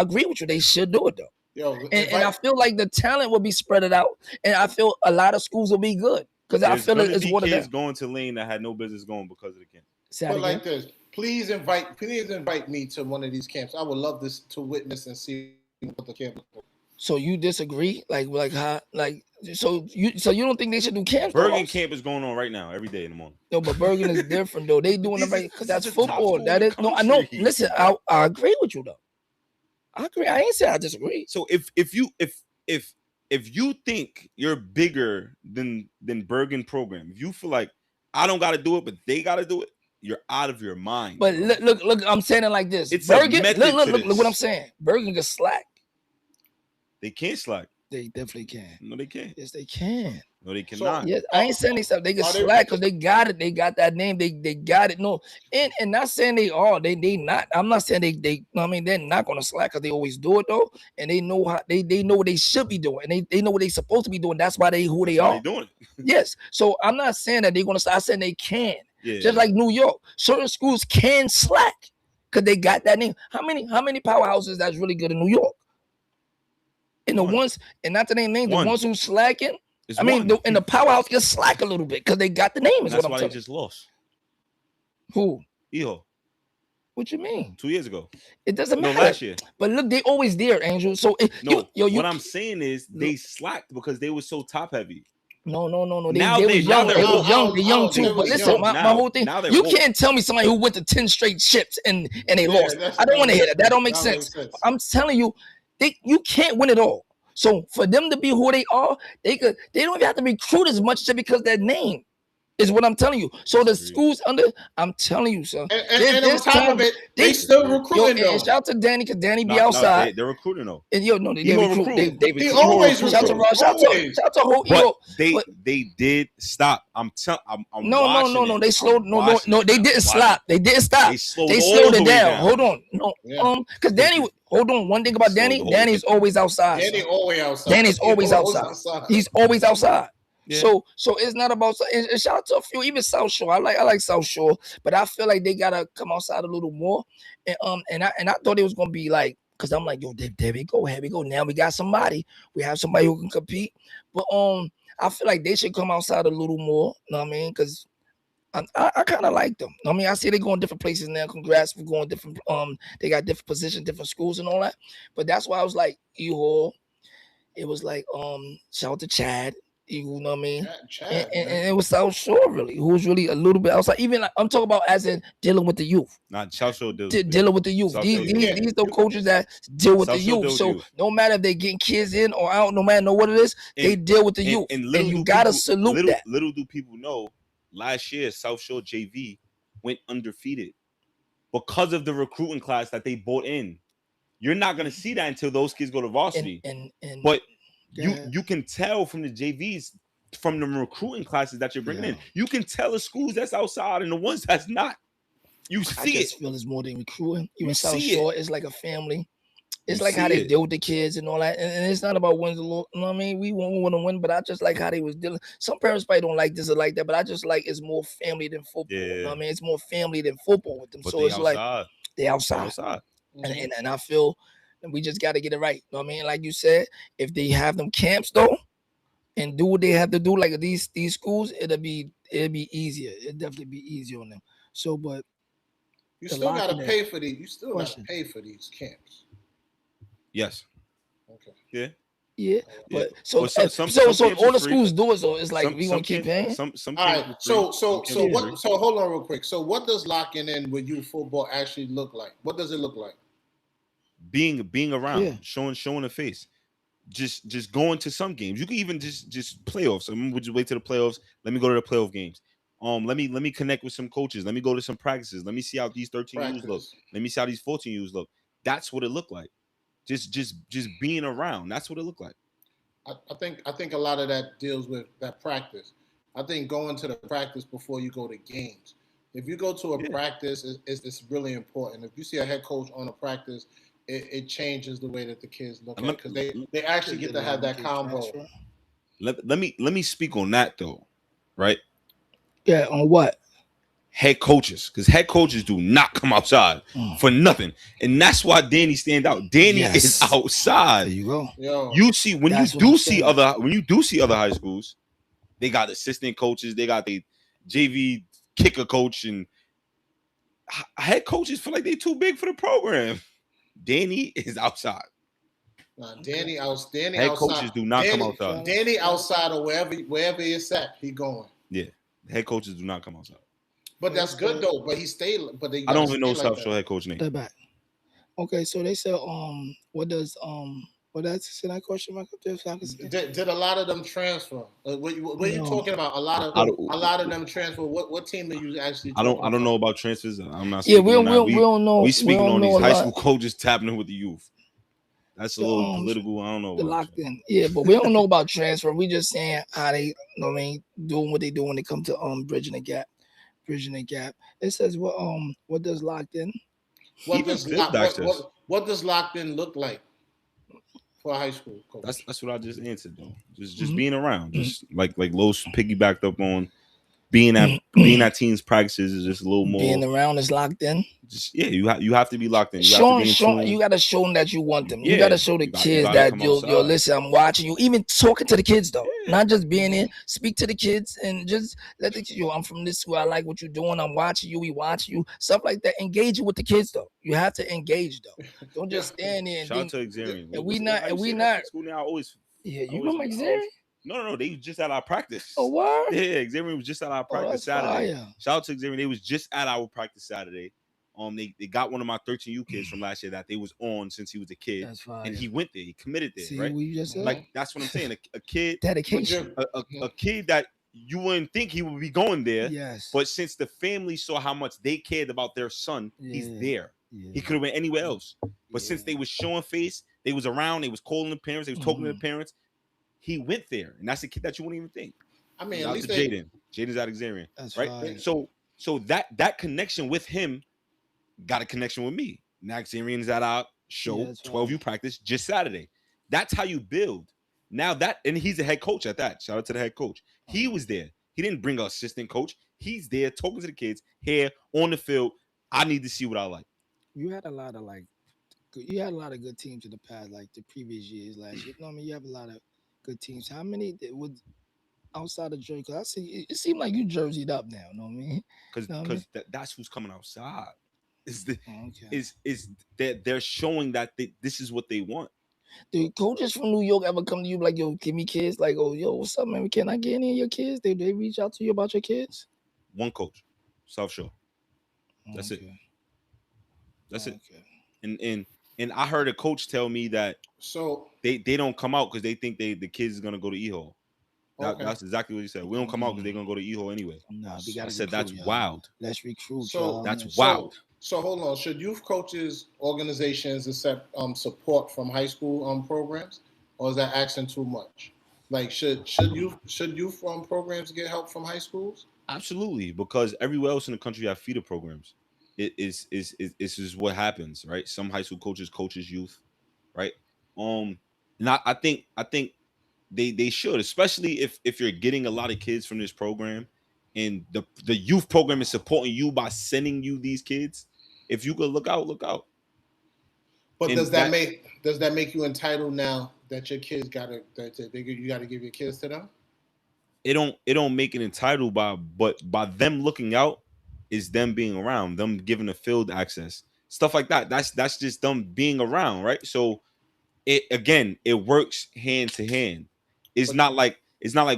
agree with you. They should do it though. And I feel like the talent will be spread it out, and I feel a lot of schools will be good because I feel it's one of them. Going to lane that had no business going because of the camp. But like this, please invite me to one of these camps. I would love this to witness and see what the camp is. So you disagree? So you don't think they should do camps? Bergen camp is going on right now, every day in the morning. No, but Bergen is different though. They doing it right because that's football. That is no. I know. Listen, I agree with you though. I agree. I ain't say I disagree. So if you think you're bigger than Bergen program, if you feel like I don't got to do it, but they got to do it, you're out of your mind. But bro. look, I'm saying it like this. It's a Bergen, method look to what I'm this. saying. Bergen can slack. They can't slack. They definitely can. No, they can't. Yes, they can. No, they cannot. Yes, I ain't saying they stuff. They can are they- slack because they got it. They got that name. They got it. No, and not saying they are. They not. I'm not saying they. I mean, they're not gonna slack because they always do it though, and they know how they know what they should be doing. And they know what they supposed to be doing. That's why they who they That's why are. they doing it. Yes. So I'm not saying that they're gonna slack. I'm saying they can. Yeah. Just like New York, certain schools can slack because they got that name. How many powerhouses that's really good in New York? And the One. ones, and not to name names, the One. ones who slacking. It's I mean, one. and the powerhouse gets slack a little bit because they got the name. Is That's what I'm why they telling just lost. you. Who? Eho, What you mean? 2 years ago. It doesn't No, matter. last year. But look, they always there, Angel. So No, you what I'm saying is they slacked because they were so top heavy. No. Now They they- was now young. they're They was woke. young. They young They too. was But listen, young. my Now- whole thing. now they're You woke. can't tell me somebody who went to 10 straight ships and they lost. that's- I don't want to hear that. That don't make that sense. makes sense. I'm telling you, you can't win it all. So for them to be who they are, they don't even have to recruit as much just because their name is what I'm telling you. So the Disagree. schools I'm telling you, son. And on top of it, they they- still Yo, recruiting and though. shout out to Danny because Danny be No, outside. they're recruiting though. And no, they Emo recruit. recruit. They He recruit. always Shout out to recruit. Ross. Shout Always. out to whole But Ego. they did stop. I'm No. watching it. They slowed. I'm No. watching it. They I'm didn't watching stop. They didn't stop. They slowed They all slowed the it way down. down. Hold on. No. Yeah. Because Danny. Hold on. One thing about Slowed Danny. the whole Danny's thing. always outside. Danny son. always outside. Danny's always He outside. He's always outside. Yeah. So it's not about. And shout out to a few, even South Shore. I like South Shore, but I feel like they gotta come outside a little more. And I thought it was gonna be like, cause I'm like, yo, there we go, here we go. Now we got somebody. We have somebody who can compete. But I feel like they should come outside a little more. You know what I mean? Cause I kind of like them. I mean, I see they going different places now. Congrats for going different. They got different positions, different schools, and all that. But that's why I was like, E-Hall. It was like shout out to Chad. You know what I mean? Chad, And it was South Shore really, who was really a little bit outside. Even like, I'm talking about as in dealing with the youth, Not South Shore deals. dealing with the youth. South These Shore these the coaches that deal with South the Shore youth. deal with So youth. no matter if they getting kids in or out, no matter what it is, they deal with the youth. And you gotta salute that. Little do people know, last year South Shore JV went undefeated because of the recruiting class that they brought in. You're not gonna see that until those kids go to varsity. But you can tell from the JVs, from the recruiting classes that you're bringing in, you can tell the schools that's outside and the ones that's not. You see I just feel it's more than recruiting. Even South see it. Shore is like a family. It's You like how see they it. deal with the kids and all that. And it's not about wins. You know what I mean? We want to win, but I just like how they was dealing. Some parents probably don't like this or like that, but I just like it's more family than football. You know what I mean? It's more family than football with them. But So they it's outside. like they outside. outside. And I feel we just got to get it right. You know what I mean? Like you said, if they have them camps though, and do what they have to do, like these schools, it'll be easier. It'll definitely be easier on them. So, but you the still lock gotta in pay for these. You still Question. gotta pay for these camps. Yes. Okay. Yeah. yeah, but Yeah. so Well, some so camps all are the free. schools do it. So it's like Some- we some gonna keep camps- paying. Some All camps right. are So free, some camps are what? free. So hold on real quick. So what does locking in with youth football actually look like? What does it look like? Being around, Yeah. showing a face, just going to some games. You can even just playoffs. I mean, would you wait to the playoffs? Let me go to the playoff games. Let me connect with some coaches. Let me go to some practices. Let me see how these 13 U's look. Practice. Let me see how these 14 U's look. That's what it looked like. Just being around. That's what it looked like. I think a lot of that deals with that practice. I think going to the practice before you go to games. If you go to a practice, it's really important. If you see a head coach on a practice, it changes the way that the kids look at it because they actually get to have that convo. Let me speak on that though, right? Yeah, on what? Head coaches, because head coaches do not come outside for nothing, and that's why Danny stand out. Danny is outside. There you go. Yo, You see when That's you what I'm do see saying. other high schools, they got assistant coaches, they got the JV kicker coach, and head coaches feel like they too big for the program. Danny is outside. Danny Head outside. coaches do not come Danny- outside. Danny outside or wherever it's at, he going. Yeah, head coaches do not come outside. But that's good though. But he stayed. But they I don't even know stay like South that. Shore head coach name. Step back. Okay, so they said what does Well, that's that question mark up there. So I can see. Did a lot of them transfer? What you No. talking about? I don't, A lot of them transfer. What team are you actually I don't talking I don't know about? about transfers. I'm not Yeah, speaking on that. we don't know. We We speaking don't on know these a high lot. school coaches tapping in with the youth. That's a The, little political. I don't know the about locked that. in. Yeah, but we don't know about transfer. We just saying how they, you know what I mean, doing what they do when they come to bridging the gap. Bridging the gap. It says what does locked in? Even field access. What does locked in look like for a high school coach? That's what I just answered though. Just Mhm. being around. Just like Los piggybacked up on being at teams practices is just a little more. Being around is locked in. Just you have to be locked in. You have to be in tune. You gotta show them that you want them. You Yeah, gotta show the you kids gotta that come yo outside. listen, I'm watching you. Even talking to the kids though, Yeah. not just being there. Speak to the kids and just let the yo. I'm from this school. I like what you're doing. I'm watching you. We watching you. Stuff like that. Engage with the kids though. You have to engage though. Don't just stand there and Shout out then. to Xavier. And we not. How you And we say not. that school now? I always. Yeah, you always- know Mike I Xavier? always- No. They was just at our practice. Oh what? Yeah, Xavier was just at our practice that's Saturday. fire. Shout out to Xavier. They was just at our practice Saturday. They got one of my 13U kids from last year that they was on since he was a kid, That's fire. and he went there. He committed there, See right? what you just said? Like that's what I'm saying. A kid, Dedication. a kid that you wouldn't think he would be going there, Yes. but since the family saw how much they cared about their son, he's there. Yeah. He could have went anywhere else, but since they was showing face, they was around, they was calling the parents, they was talking to the parents. He went there, and that's a kid that you wouldn't even think. I mean, Shout at out least to Jaden. Jaden's out of Xavier, That's right? fire. So that connection with him got a connection with me. Now Xavier's at our show, that's 12U practice just Saturday. That's how you build. Now that, and he's a head coach at that. Shout out to the head coach. He was there. He didn't bring an assistant coach. He's there talking to the kids here on the field. I need to see what I like. You had a lot of good teams in the past, like the previous years, last year. You know what I mean? You have a lot of good teams. How many would outside of Jersey? Cause I see it seemed like you jerseyed up now. You know what I mean? Because that's who's coming outside. Is Okay. is that they're showing that this is what they want. Do coaches from New York ever come to you like, yo, give me kids? Like, oh, yo, what's up, man? Can I get any of your kids? They reach out to you about your kids? One coach, South Shore. That's it. Okay. That's it. Okay. And I heard a coach tell me that So they don't come out because they think the kids is gonna go to E-Hall. Okay. That's exactly what he said. We don't come out because they're gonna go to E-Hall anyway. No, they gotta I said recruit, that's y'all. wild. Let's recruit. So y'all. That's wild. So hold on. Should youth coaches organizations accept support from high school programs, or is that asking too much? Like should youth programs get help from high schools? Absolutely, because everywhere else in the country have feeder programs. It is what happens, right? Some high school coaches youth, right? And I think they should, especially if you're getting a lot of kids from this program, and the youth program is supporting you by sending you these kids. If you could look out. But And does that make you entitled now that your kids you gotta give your kids to them? It don't make it entitled but by them looking out is them being around, them giving the field access, stuff like that. That's just them being around, right? So it works hand to hand. It's not like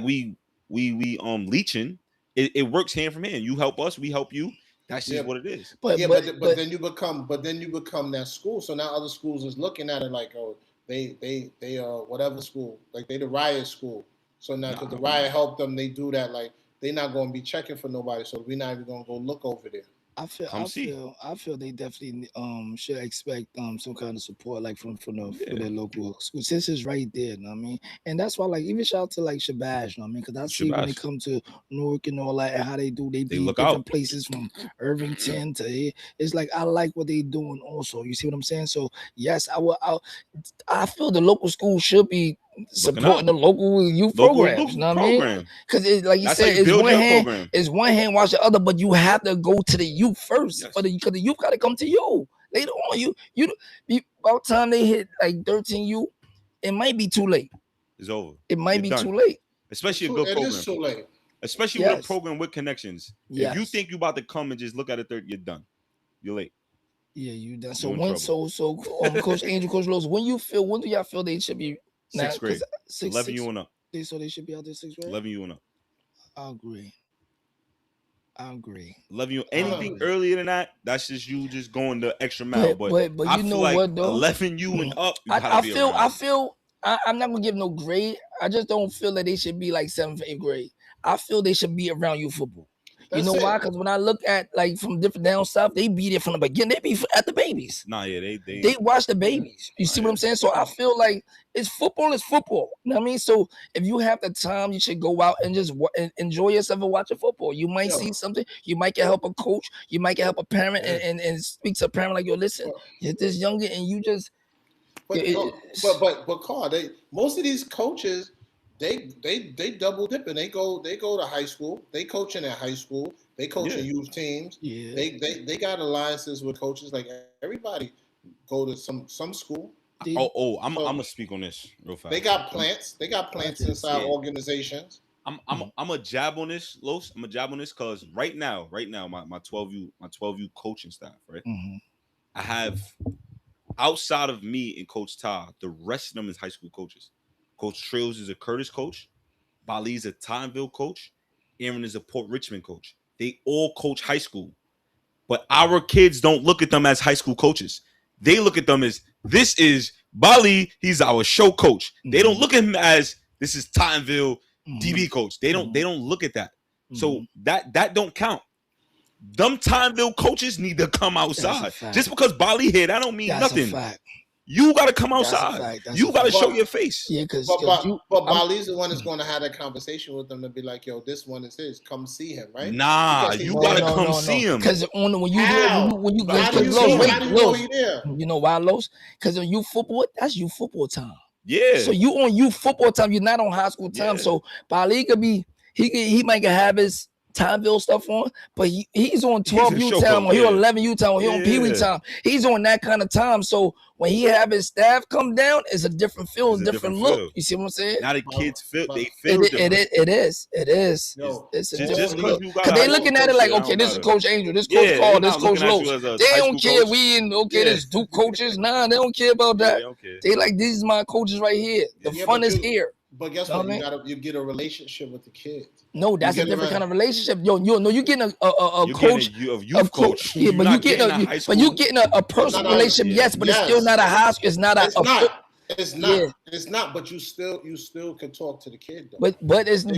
we leeching. It works hand from hand. You help us, we help you. That's just what it is. But then you become that school. So now other schools is looking at it like, oh, they whatever school, like they the riot school. So now because the riot helped them, they do that. Like they're not going to be checking for nobody. So we're not even going to go look over there. I feel they definitely should expect some kind of support like from their local school since it's right there, you know what I mean? And that's why like even shout out to like Shabazz, you know what I mean? Because I see when they come to Newark and all that and how they be look different out. places from Irvington to here. It's like I like what they doing also. You see what I'm saying? So yes, I feel the local school should be supporting the local youth programs. You know what I mean? Because like you said, it's one hand wash the other, but you have to go to the youth first because the youth got to come to you later on. You by the time they hit like 13U, it might be too late. It's over. It might be too late. Especially a good program. It is too late. Especially with a program with connections. Yes. If you think you about to come and just look at a third, you're done. You're late. Yeah, you done. So Coach Angel, Coach Rose, when do y'all feel they should be? Sixth grade. 11U and up. So they should be out there 6th grade? 11U and up. I agree. I agree. Anything earlier than that, that's just you just going the extra mile. But I you feel know like what though? 11 you and up, you gotta I be feel around. I'm not gonna give no grade. I just don't feel that they should be like 7th, 8th grade. I feel they should be around youth football. You know why? Because when I look at like from different down south, they be there from the beginning. They be at the babies. Nah, yeah, They watch the babies. You see what I'm saying? So I feel like it's football is football. You know what I mean? So if you have the time, you should go out and just enjoy yourself and watch a football. You might see something. You might get help a coach. You might get help a parent and speak to a parent like, yo, listen, you're this younger and you just. But Carl, most of these coaches, they double dipping. They go to high school. They coaching at high school. They coaching youth teams. Yeah. They got alliances with coaches. Like everybody go to some school. I'm gonna speak on this real fast. They got plants. They got plants inside organizations. I'm a jab on this, Los. I'm a jab on this because right now, my 12U coaching staff, right? Mm-hmm. I have outside of me and Coach Todd, the rest of them is high school coaches. Coach Trails is a Curtis coach. Bali's a Tineville coach. Aaron is a Port Richmond coach. They all coach high school. But our kids don't look at them as high school coaches. They look at them as, this is Bali, he's our show coach. Mm-hmm. They don't look at him as, this is Tineville DB coach. They don't look at that. So that don't count. Them Tineville coaches need to come outside. Just because Bali here, that don't mean nothing. You got to come outside. You got to show your face. Yeah, because but Bali's the one that's going to have that conversation with them and be like, "Yo, this one is his. Come see him, right?" Nah, you got to come see him. Because when you you know why, Los? Because on youth football, that's youth football time. Yeah. So you on youth football time. You're not on high school time. Yeah. So Bali could be he might have his Tineville stuff on, but he's on 12U time or he on 11U time or he on Pee Wee time. He's on that kind of time. So when he have his staff come down, it's a different feel, it's a different look. Feel. You see what I'm saying? Now the kids feel they feel different. It is. It's a different look. Because they looking at it like, okay, this is Coach Angel, this Coach Carl, this Coach Los. They don't care this Duke coaches. Nah, they don't care about that. They like, these is my coaches right here. The fun is here. But guess what? You get a relationship with the kids. No, that's a different kind of relationship. You getting a coach, youth coach. Yeah, but you getting a personal relationship. Yes, but it's still not a high school. It's not It's not. Yeah. It's not. But you still can talk to the kid though. But listen,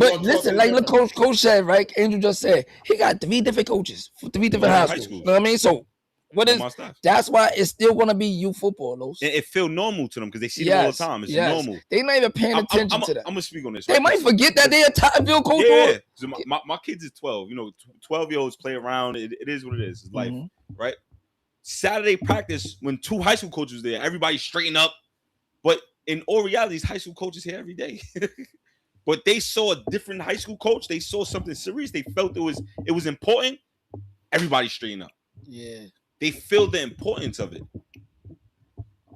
like look, Coach said, right? Angel just said he got 3 different coaches for 3 different high schools. You know what I mean? So. That's why it's still gonna be youth football, those. It feel normal to them because they see it all the time. It's normal. They not even paying attention to that. I'm gonna speak on this. They might forget that they're a Tineville coach. Yeah. So my kids is 12. 12-year-olds play around. It is what it is. It's life, right? Saturday practice when 2 high school coaches there, everybody straighten up. But in all reality, these high school coaches here every day. But they saw a different high school coach. They saw something serious. They felt it was important. Everybody straighten up. Yeah. They feel the importance of it,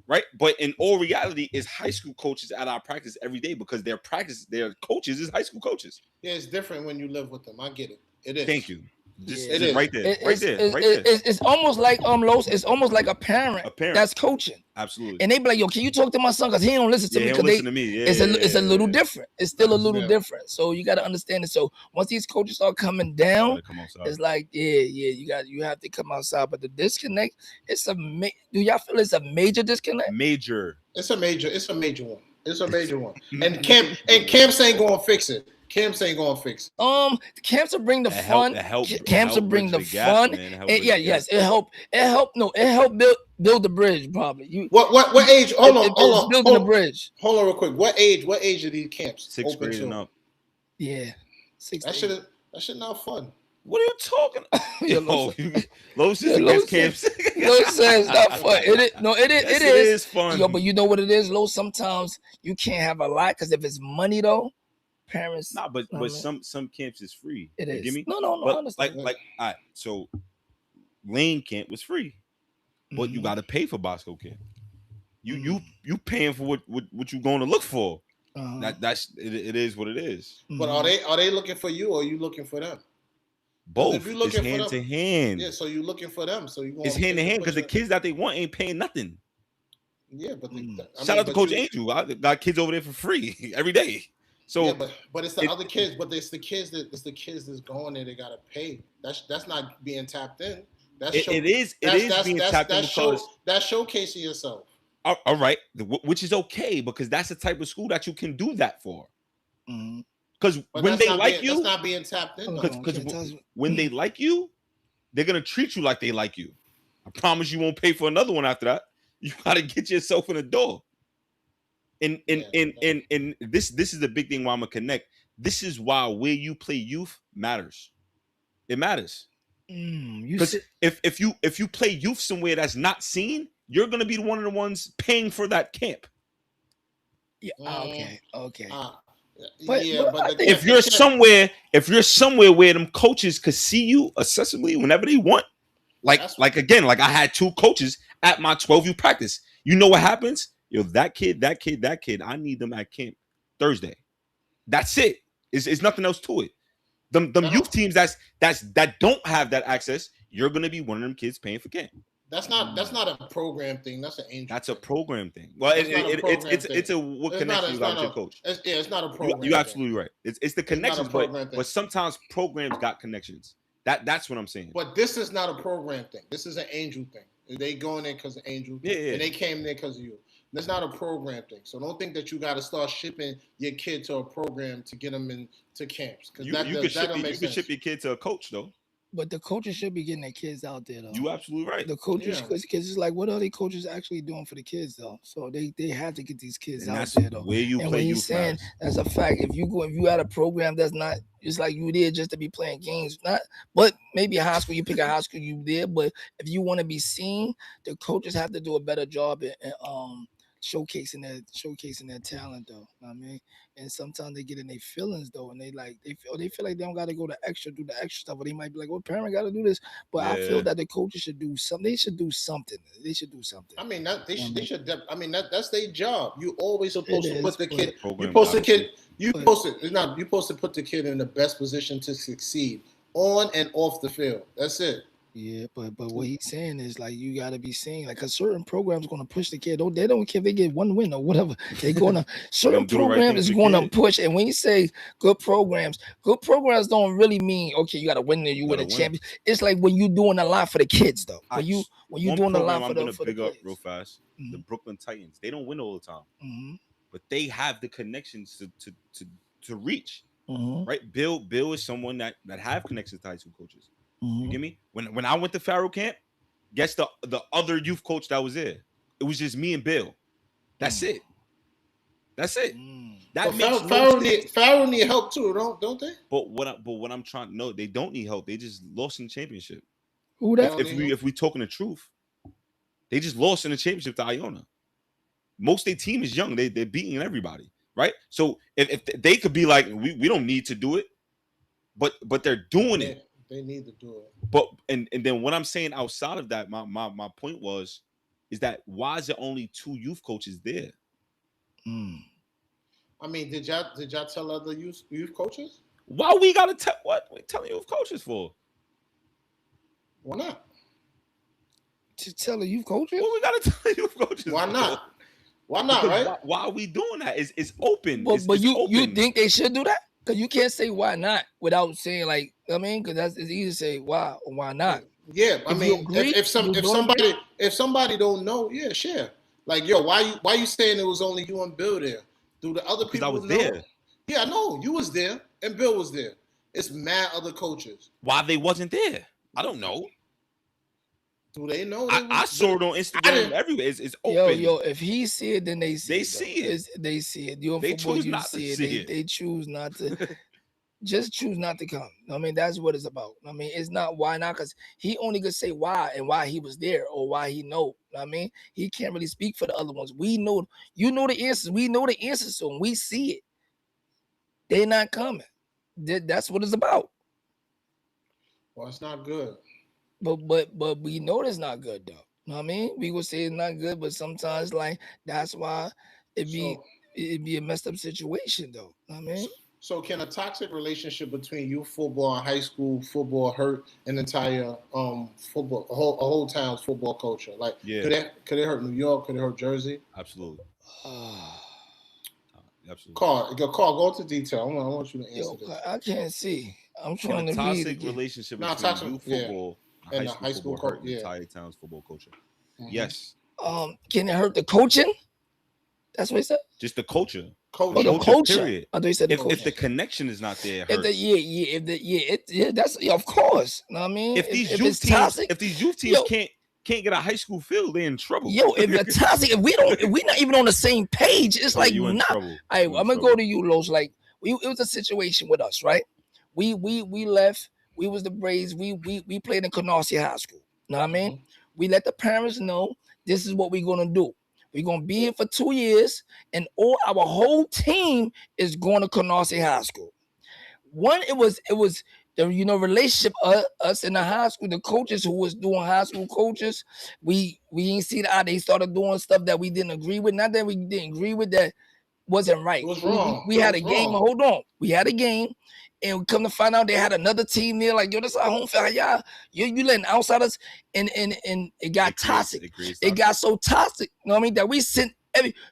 right? But in all reality, is high school coaches at our practice every day because their coaches is high school coaches. Yeah, it's different when you live with them. I get it. It is. Thank you. It is right there. It's almost like Los. It's almost like a parent that's coaching. Absolutely. And they be like, "Yo, can you talk to my son? Because he don't listen to me. He don't listen to me. Yeah, it's a little different. It's still a little different. So you got to understand it. So once these coaches start coming down, it's like, you have to come outside. But the disconnect, do y'all feel it's a major disconnect? Major. It's a major one. It's a major one. And camps ain't gonna fix it. Camps ain't gonna fix it. Camps will bring the fun. Camps will bring the fun. Yes, it help. It help build the bridge. Probably. What age? Hold on. Building the bridge. Hold on, real quick. What age are these camps? 6th grade and up. Yeah, 6th. That shit not fun. What are you talking? Los is against camps. Los says it's not fun. It is fun. Yo, but you know what it is, Los? Sometimes you can't have a lot because if it's money though. Parents, but some camps is free. It is. Give me? No. But I understand. all right. So Lane camp was free, but you got to pay for Bosco camp. You paying for what you going to look for. That's it is what it is. But are they looking for you or are you looking for them? Both. If you're looking hand to hand. Yeah, so you're looking for them. So you it's hand to hand because the kids that they want ain't paying nothing. Yeah, but shout out to Coach Angel. I got kids over there for free every day. So yeah, but it's the other kids. But it's the kids that's going there. They gotta pay. That's not being tapped in. it is being tapped in because that's showcasing yourself. all right, which is okay because that's the type of school that you can do that for. Mhm. Because But when that's they not like being that's you, not being tapped in Hold though. on, because can't tell us- when they like you, they're gonna treat you like they like you. I promise you won't pay for another one after that. You gotta get yourself in the door. And this is the big thing why I'm gonna connect. This is why where you play youth matters. It matters. You Because said if you play youth somewhere that's not seen, you're gonna be one of the ones paying for that camp. yeah. Mm, Okay. uh, But yeah, but I the think camp, If the you're camp, somewhere where them coaches could see you accessibly whenever they want, that's like again, like I had 2 coaches at my 12U practice. You know what happens? Yo, that kid, I need them at camp Thursday. That's it. It's nothing else to it. Them that don't, youth teams that don't have that access, you're gonna be one of them kids paying for camp. that's not a program thing. That's an angel. That's a thing. program thing. Well, That's not a program thing. it's a what connection you got with your coach. It's not a You program. you thing. absolutely right. It's the It's not a connections, program thing. but sometimes programs got connections. That's what I'm saying. But this is not a program thing. This is an angel thing. They going there because of angel, Yeah. and they came there because of you. That's not a program thing. So don't think that you got to start shipping your kid to a program to get them into camps because You that could don't make sense. ship your kid to a coach though. but the coaches should be getting their kids out there though. You absolutely right. The coaches, Yeah. because it's like, what are the coaches actually doing for the kids though? So they have to get these kids And out that's there though. where you And play when he's youth saying matters. that's a fact, if you at a program that's not, it's like you there just to be playing games, not. But maybe a high school, you pick a high school, you there. But if you want to be seen, the coaches have to do a better job in showcasing their talent though. Know what I mean, and sometimes they get in their feelings though, and they feel like they don't got to go the extra, do the extra stuff, or they might be like, well, parent got to do this. But I feel Yeah. that the coaches should do something. They should do something. They should do something. I mean, they should. I mean, that's their job. You always supposed It to put is, the but- kid. You Program supposed to got kid. You But- supposed to. It's not. You supposed to put the kid in the best position to succeed on and off the field. That's it. Yeah, but what he's saying is like you gotta be seeing like a certain program's gonna push the kid. They don't care if they get one win or whatever. They're gonna certain do the right program thing is for the gonna kid. push. And when you say good programs don't really mean okay, you gotta win there, you win a gotta win. champion. It's like when you doing a lot for the kids though. I- When you One doing a program lot for I'm the gonna big up players. real fast. The Mhm. Brooklyn Titans. They don't win all the time, Mhm, but they have the connections to reach. mhm, Right? Bill is someone that have connections to high school coaches. You mhm. get me? When I went to Farrell camp, guess the other youth coach that was there. It was just me and Bill. That's it. That's it. Mm. That But makes no sense. Farrell need help too, don't they? But what I'm trying, no, they don't need help. They just lost in the championship. Who They that? don't If need help? we talking the truth, they just lost in the championship to Iona. Most of their team is young. They're beating everybody, right? So if they could be like, we don't need to do it, but they're doing it. They need to do it. But and then what I'm saying outside of that, my point is that why is there only 2 youth coaches there? Mm. I mean, did y'all tell other youth coaches? Why we gotta tell what we telling youth coaches for? Why not? To tell the youth coaches? What we gotta tell youth coaches? Why for? not? Why not? Because Right? why are we doing that? It's open. But It's you open. think they should do that? Because you can't say why not without saying like I mean, because it's easy to say why or why not. Yeah, I If you mean, agree, if you don't agree. somebody don't know, yeah, share. Like, yo, why you saying it was only you and Bill there? Do the other Because people I was know? there. Yeah, I know you was there and Bill was there. It's mad other coaches. Why they wasn't there? I don't know. Do they know? I saw it on Instagram didn't- everywhere. It's open. Yo, if he see it, then they see They it. though. see it. They see it. You They football, choose you not to see it. see it. They choose not to. Just choose not to come. I mean, that's what it's about. I mean, it's not why not, because he only could say why and why he was there or why he know. I mean, he can't really speak for the other ones. We know, you know the answers. We know the answers to them. We see it. They're not coming. That's what it's about. Well, it's not good. But we know it's not good though. Know what I mean? We would say it's not good, but sometimes like that's why it'd be a messed up situation though. Know what I mean? So can a toxic relationship between youth football and high school football hurt an entire football a whole town's football culture? Like, Yeah. could it hurt New York? Could it hurt Jersey? Absolutely. Absolutely. Carl, go into detail. I want you to answer this. I can't see. I'm Can trying a to read toxic again. relationship Nah, between toxic, youth yeah. football and And high the school high school football hurt coach, an yeah. entire town's football culture? Mhm. Yes. Can it hurt the coaching? That's what he said. Just the culture. Coach. Oh, the Culture, culture. period. I thought you said the If coach. the connection is not there, it If hurts. that's of course. Know what I mean, If these if youth it's teams, toxic, if these youth teams yo, can't get a high school field, they're in trouble. if it's toxic, if we're not even on the same page, it's Yeah, like you in not. trouble. I'm You in gonna go trouble. to you, Los. Like it was a situation with us, right? We left. We was the Braves. We played in Canarsie High School. Know what I mean? Mhm. We let the parents know this is what we're gonna do. We're gonna be here for 2 years, and all our whole team is going to Canarsie High School. One, it was the relationship us in the high school, the coaches who was doing high school coaches, we ain't see that they started doing stuff that we didn't agree with. Not that we didn't agree with, that wasn't right. It was wrong. We had a It was game. wrong. Hold on, we had a game, and we come to find out they had another team there. Like, yo, this is our home field. Y'all, you letting outsiders, and it got toxic. It got so toxic. You know what I mean? That we sent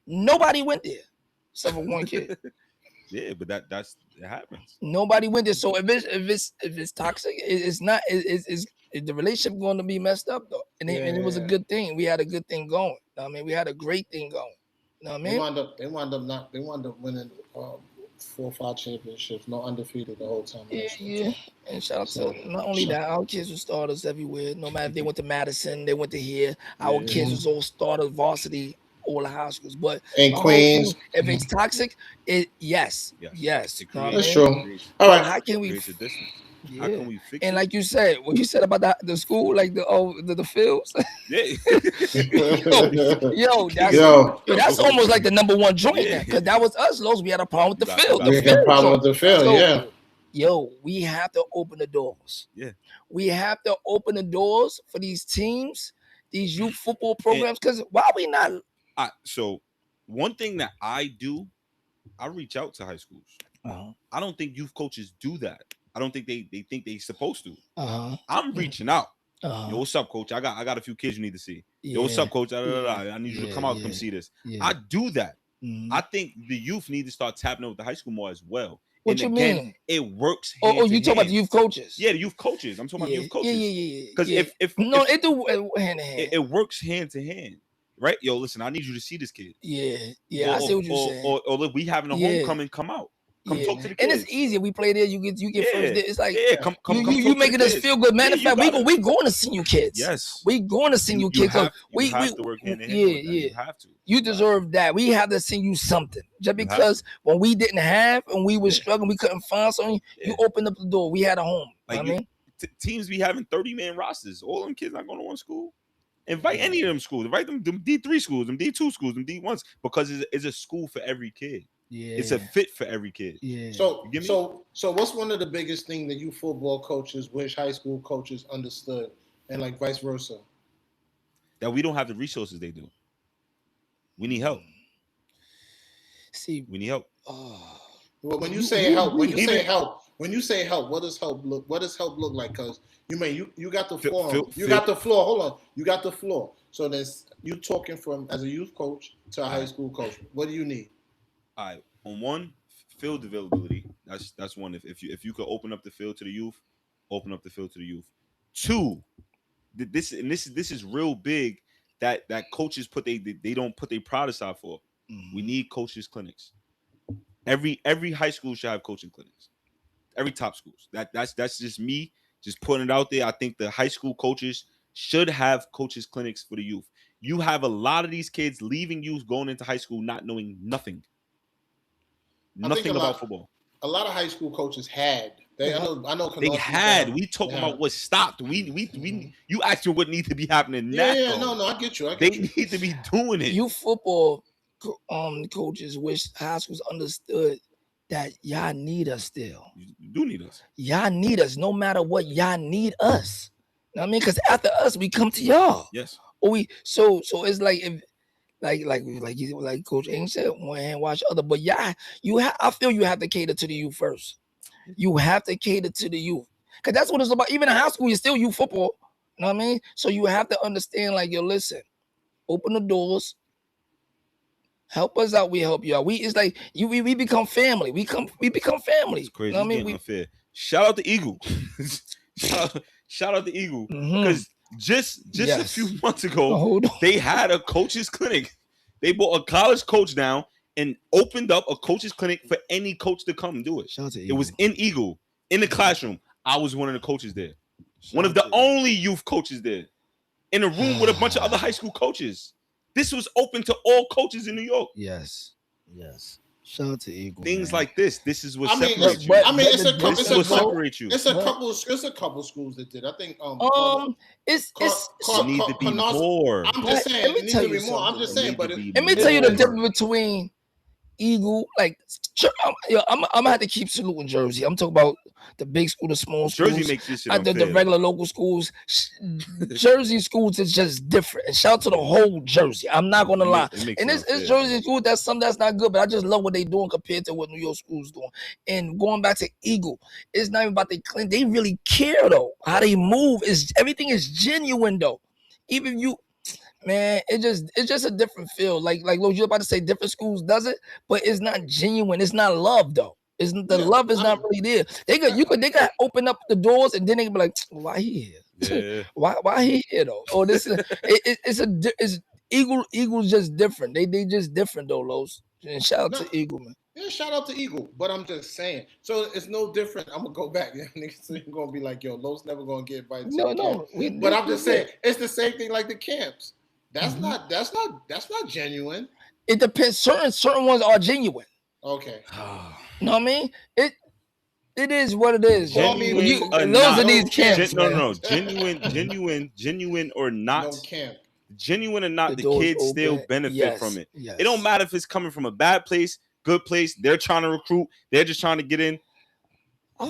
nobody went there, except for one kid. Yeah, but that's it happens. Nobody went there. So if it's toxic, it's not. Is the relationship going to be messed up though? And it was a good thing. We had a good thing going. I mean, we had a great thing going. You know what I mean? They wound up winning 4 or 5 championships, no undefeated the whole time. Yeah. And shout out to not only that, our kids were starters everywhere. No matter if they went to Madison, they went to here. Our kids was all starters, varsity, all the high schools. But in Queens, if it's toxic, yes. It That's true. All right. How can we? Creates a distance. Yeah. How can we fix and it? like you said, what you said about the school, like the fields. Yeah. That's almost like the number one joint because that was us, Los. We had a problem with the field. We had a problem with the field, yeah. Yo, we have to open the doors. Yeah. We have to open the doors for these teams, these youth football programs. Because why are we not? So one thing that I do, I reach out to high schools. I don't think youth coaches do that. I don't think they think they're supposed to. I'm reaching out. Yo, what's up, coach? I got a few kids you need to see. Yo, what's up, coach? I need you to come out and come see this. I do that. I think the youth need to start tapping in with the high school more as well. What you mean? It works. You talking about the youth coaches? Yeah, the youth coaches. I'm talking about the youth coaches. Yeah. Because if it do hand in hand. It works hand to hand. Right? Yo, listen, I need you to see this kid. Yeah. I see what you're saying. Or look, we having a homecoming, come out. Come talk to the kids. And it's easy. We play there. You get first. It's like come you making us feel good. Matter of fact, we going to see you kids. Yes, we going to see you kids. We have to work hand in hand. You have to. You deserve that. We have to send you something. Just because when we didn't have and we was struggling, we couldn't find something. You opened up the door. We had a home. Like, I mean, teams be having 30-man rosters. All them kids not going to one school. Invite any of them schools. Invite them D3 schools, them D2 schools, them D1s, because it's a school for every kid. Yeah, it's a fit for every kid. Yeah. So what's one of the biggest things that you football coaches wish high school coaches understood, and like vice versa? That we don't have the resources they do. We need help. See, we need help. Well, when you say help, what does help look? What does help look like? Because you got the floor. You got the floor. Hold on, you got the floor. So there's you talking from as a youth coach to a high school coach. What do you need? All right. On one, field availability. That's one. If you could open up the field to the youth, open up the field to the youth. Two, this is real big that coaches they don't put their pride aside for. Mm-hmm. We need coaches clinics. Every high school should have coaching clinics. Every top schools. That's just me just putting it out there. I think the high school coaches should have coaches clinics for the youth. You have a lot of these kids leaving youth going into high school not knowing nothing. Nothing about football. A lot of high school coaches had. I know. They had. We talking about what stopped. We. You asked me what needs to be happening now. Yeah. No. I get you. They need to be doing it. You football coaches wish high schools understood that y'all need us still. You do need us. Y'all need us. No matter what, y'all need us. You know what I mean? Because after us, we come to y'all. Yes. Or so it's like if. Like Coach Ames said, one hand wash other. But I feel you have to cater to the youth first. You have to cater to the youth. Because that's what it's about. Even in high school, you're still youth football. You know what I mean? So you have to understand, like, yo, listen, open the doors. Help us out. We help you out. It's like we become family. We become family. It's crazy. You know what I It's mean? getting unfair. Shout out to Eagle. shout out to Eagle because just a few months ago they had a coach's clinic. They brought a college coach down and opened up a coach's clinic for any coach to come do it. Shout out to It was in Eagle in the classroom. I was one of the coaches there. One of the only youth coaches there. In a room with a bunch of other high school coaches. This was open to all coaches in New York. Yes. Shout out to Eagle. Things man. like this. This is what I mean, separates you. it's a couple schools that did. I think it's need to be more. I'm just saying it needs to be more. I'm just saying, but let me tell you the difference between Eagle, like I'm gonna have to keep saluting Jersey. I'm talking about the big school, the small schools. Jersey makes this shit the regular local schools. Jersey schools is just different. And shout out to the whole Jersey. I'm not gonna lie. And it's Jersey school. That's something that's not good, but I just love what they doing compared to what New York schools doing. And going back to Eagle, it's not even about they clean. They really care though. How they move is everything is genuine though. Even you. Man, it's just a different feel. Like you're about to say, different schools does it, but it's not genuine. It's not love though. Love is not really there. They could open up the doors and then they could be like, why he here? Yeah. why he here though? Or this is it's Eagle's just different. They just different though, Los. And shout out to Eagle, man. Yeah, shout out to Eagle. But I'm just saying. So it's no different. I'm gonna go back. Niggas are gonna be like, yo, Los never gonna get invited. No. But I'm just saying, it's the same thing like the camps. That's not genuine. It depends. Certain ones are genuine. Okay. You know what I mean? It is what it is. Those are these camps. Genuine or not. No camp. Genuine or not, the kids still benefit from it. Yes. It don't matter if it's coming from a bad place, good place. They're trying to recruit. They're just trying to get in.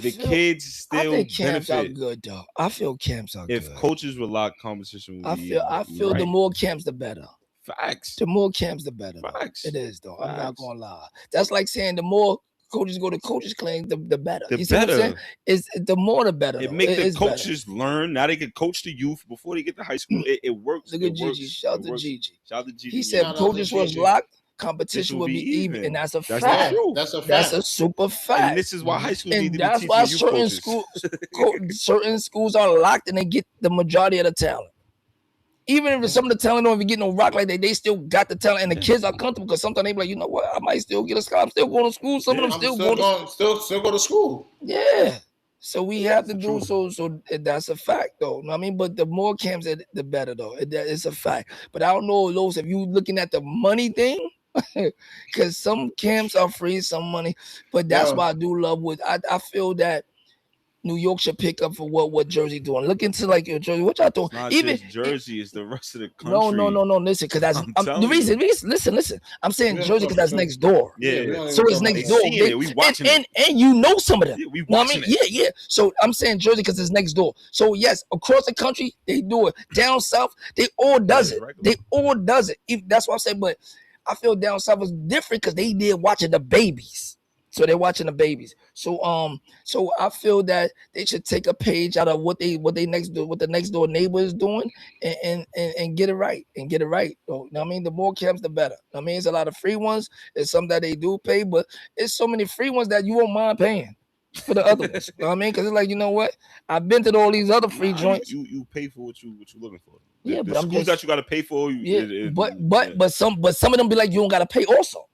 Kids still I think camps benefit. Are good though. I feel camps are good. If coaches would lock competition, I feel the more camps, the better. Facts. The more camps, the better. Facts. It is though. I'm not gonna lie. That's like saying the more coaches go to coaches clinic, the better. The you see better. What I'm saying? It's the more the better. It makes the coaches learn. Now they can coach the youth before they get to high school. It works. Look at Gigi. Shout out to Gigi. He said coaches was locked. Competition will be even, and that's a fact. That's a fact. That's a super fact. And this is why high school need to be teaching why certain schools are locked and they get the majority of the talent. Even if some of the talent don't even get no rock like that, they still got the talent, and the kids are comfortable because sometimes they be like, you know what, I might still get a scholarship. I'm still going to school. Some of them still go to school. Yeah. So we have to do so that's a fact though. You know what I mean? But the more camps, the better though. It's a fact. But I don't know, Los, if you looking at the money thing. Because some camps are free, some money, but that's why I do love I feel that New York should pick up for what Jersey doing. Look into like your Jersey. What y'all doing? Not even just Jersey is the rest of the country. No. Listen, because that's the reason. Listen. I'm saying Jersey because that's next door. Yeah. So it's next door. We watching it. And you know some of them. Yeah, we watching it. Yeah. So I'm saying Jersey because it's next door. So yes, across the country they do it. Down south they all does it. They all does it. That's what I'm saying. But I feel down south was different because they did watching the babies. So they're watching the babies. So I feel that they should take a page out of what the next door neighbor is doing and get it right and get it right. So, you know what I mean? The more camps, the better. I mean, it's a lot of free ones. It's some that they do pay, but it's so many free ones that you won't mind paying for the other ones. You know what I mean? Because it's like, you know what? I've been to all these other free joints. You pay for what you looking for. Yeah, the but I'm schools that you got to pay for. But some of them be like, you don't got to pay also.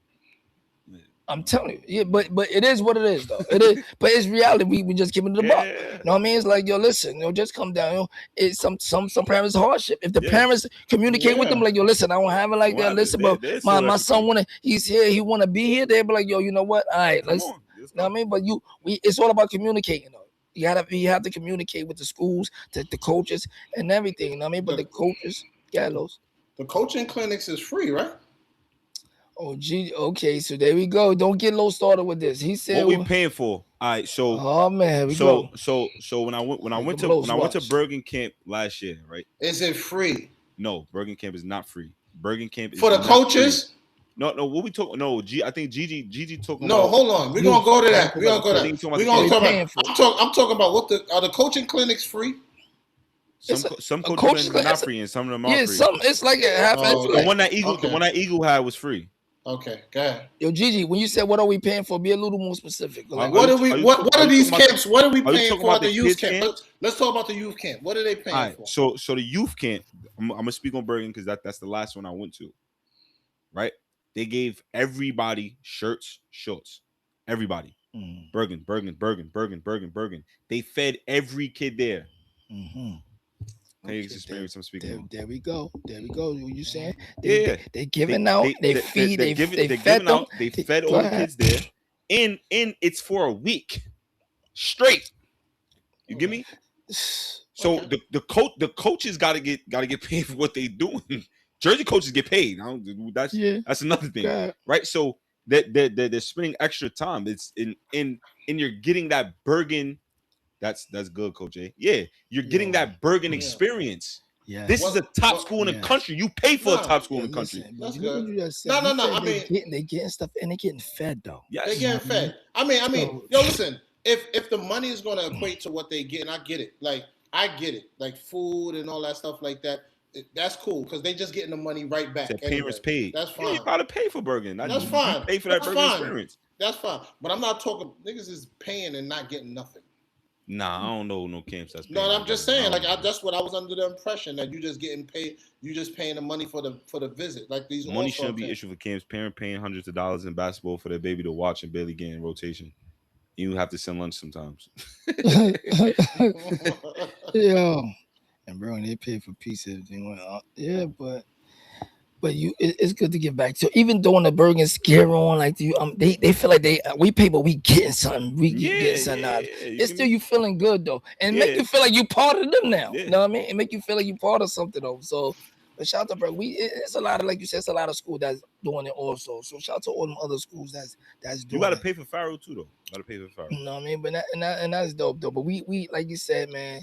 I'm telling you, but it is what it is, though. It is, but it's reality. We just giving it a buck. You know what I mean? It's like, yo, listen, just come down. It's some parents' hardship. If the parents communicate with them, like, yo, listen, I don't have it like that. Listen, but my son he's here, he wanna be here. They be like, yo, you know what? All right, let's. You know what I mean? But it's all about communicating, though. You have to communicate with the schools, the coaches, and everything. You know what I mean? But the coaches, Los. The coaching clinics is free, right? Oh, gee, okay, so there we go. Don't get low started with this. He said, "What we paying for?" All right, so oh man, go. So when I went to Bergen Camp last year, right? Is it free? No, Bergen Camp is not free. Bergen Camp is for the coaches. Free. No, what we talking? No, I think Gigi talking. No, about, hold on. We're gonna go to that. We're gonna go to that. We're gonna talk about. I'm talking about are the coaching clinics free? Some coaches are not free, and some of them are free. It's like a half. The one that Eagle had was free. Okay, go ahead. Yo, Gigi, when you said what are we paying for, be a little more specific. Like, What are we? What are these camps? What are we Are you paying talking for about at the the youth kids camp? camps? Let's talk about the youth camp. What are they All paying right, for? so the youth camp. I'm gonna speak on Bergen because that's the last one I went to. Right? They gave everybody shirts, shorts. Everybody. Bergen, Bergen, Bergen, Bergen, Bergen, Bergen. They fed every kid there. Mm-hmm. Okay, experience I'm speaking on. There we go. There we go. What you saying? Yeah, They giving out. They feed. They they're fed giving them. out. They fed Go all the ahead. kids there, and it's for a week straight. You get me? So Okay. the coaches gotta get paid for what they doing. Jersey coaches get paid. That's another thing, God. right? So they're spending extra time. It's in you're getting that Bergen. That's good, Coach A. Yeah, you're getting that Bergen experience. Yeah. This is a top school in the country. You pay for a top school in the country. Listen, but That's you know what good. you just said. No, You said I mean, they getting stuff and they getting fed though. Yes. they're getting fed. I mean, So- yo, listen. If the money is going to equate to what they get, and I get it. Like I get it. Like food and all that stuff like that. That's cool because they just getting the money right back. Said Anyway. parents paid. That's Yeah, you fine. gotta pay for Bergen. That's You fine. pay for that That's Bergen fine. experience. That's fine. But I'm not talking. Niggas is paying and not getting nothing. Nah, I don't know no camps that's paying. No, for I'm just Bergen. saying. That's what I was under the impression that you just getting paid. You just paying the money for the visit. Like these Money all-star shouldn't be camps. issued for camps. Parent paying hundreds of dollars in basketball for their baby to watch and barely get in rotation. You have to send lunch sometimes. Yo, and bro, they pay for pizza. They went out. Yeah, but it's good to get back to. Even though when the Bergen scare on, like they feel like we pay, but we getting something. We getting something out. It's still you feeling good though, and make you feel like you part of them now. You know what I mean? It make you feel like you part of something though. So. But shout out to Bergen. It's a lot of, like you said, it's a lot of school that's doing it also. So shout out to all them other schools that's doing. You gotta it. pay for Farrell too, though. You gotta pay for Farrell. You know what I mean? But that's dope though. But we like you said, man.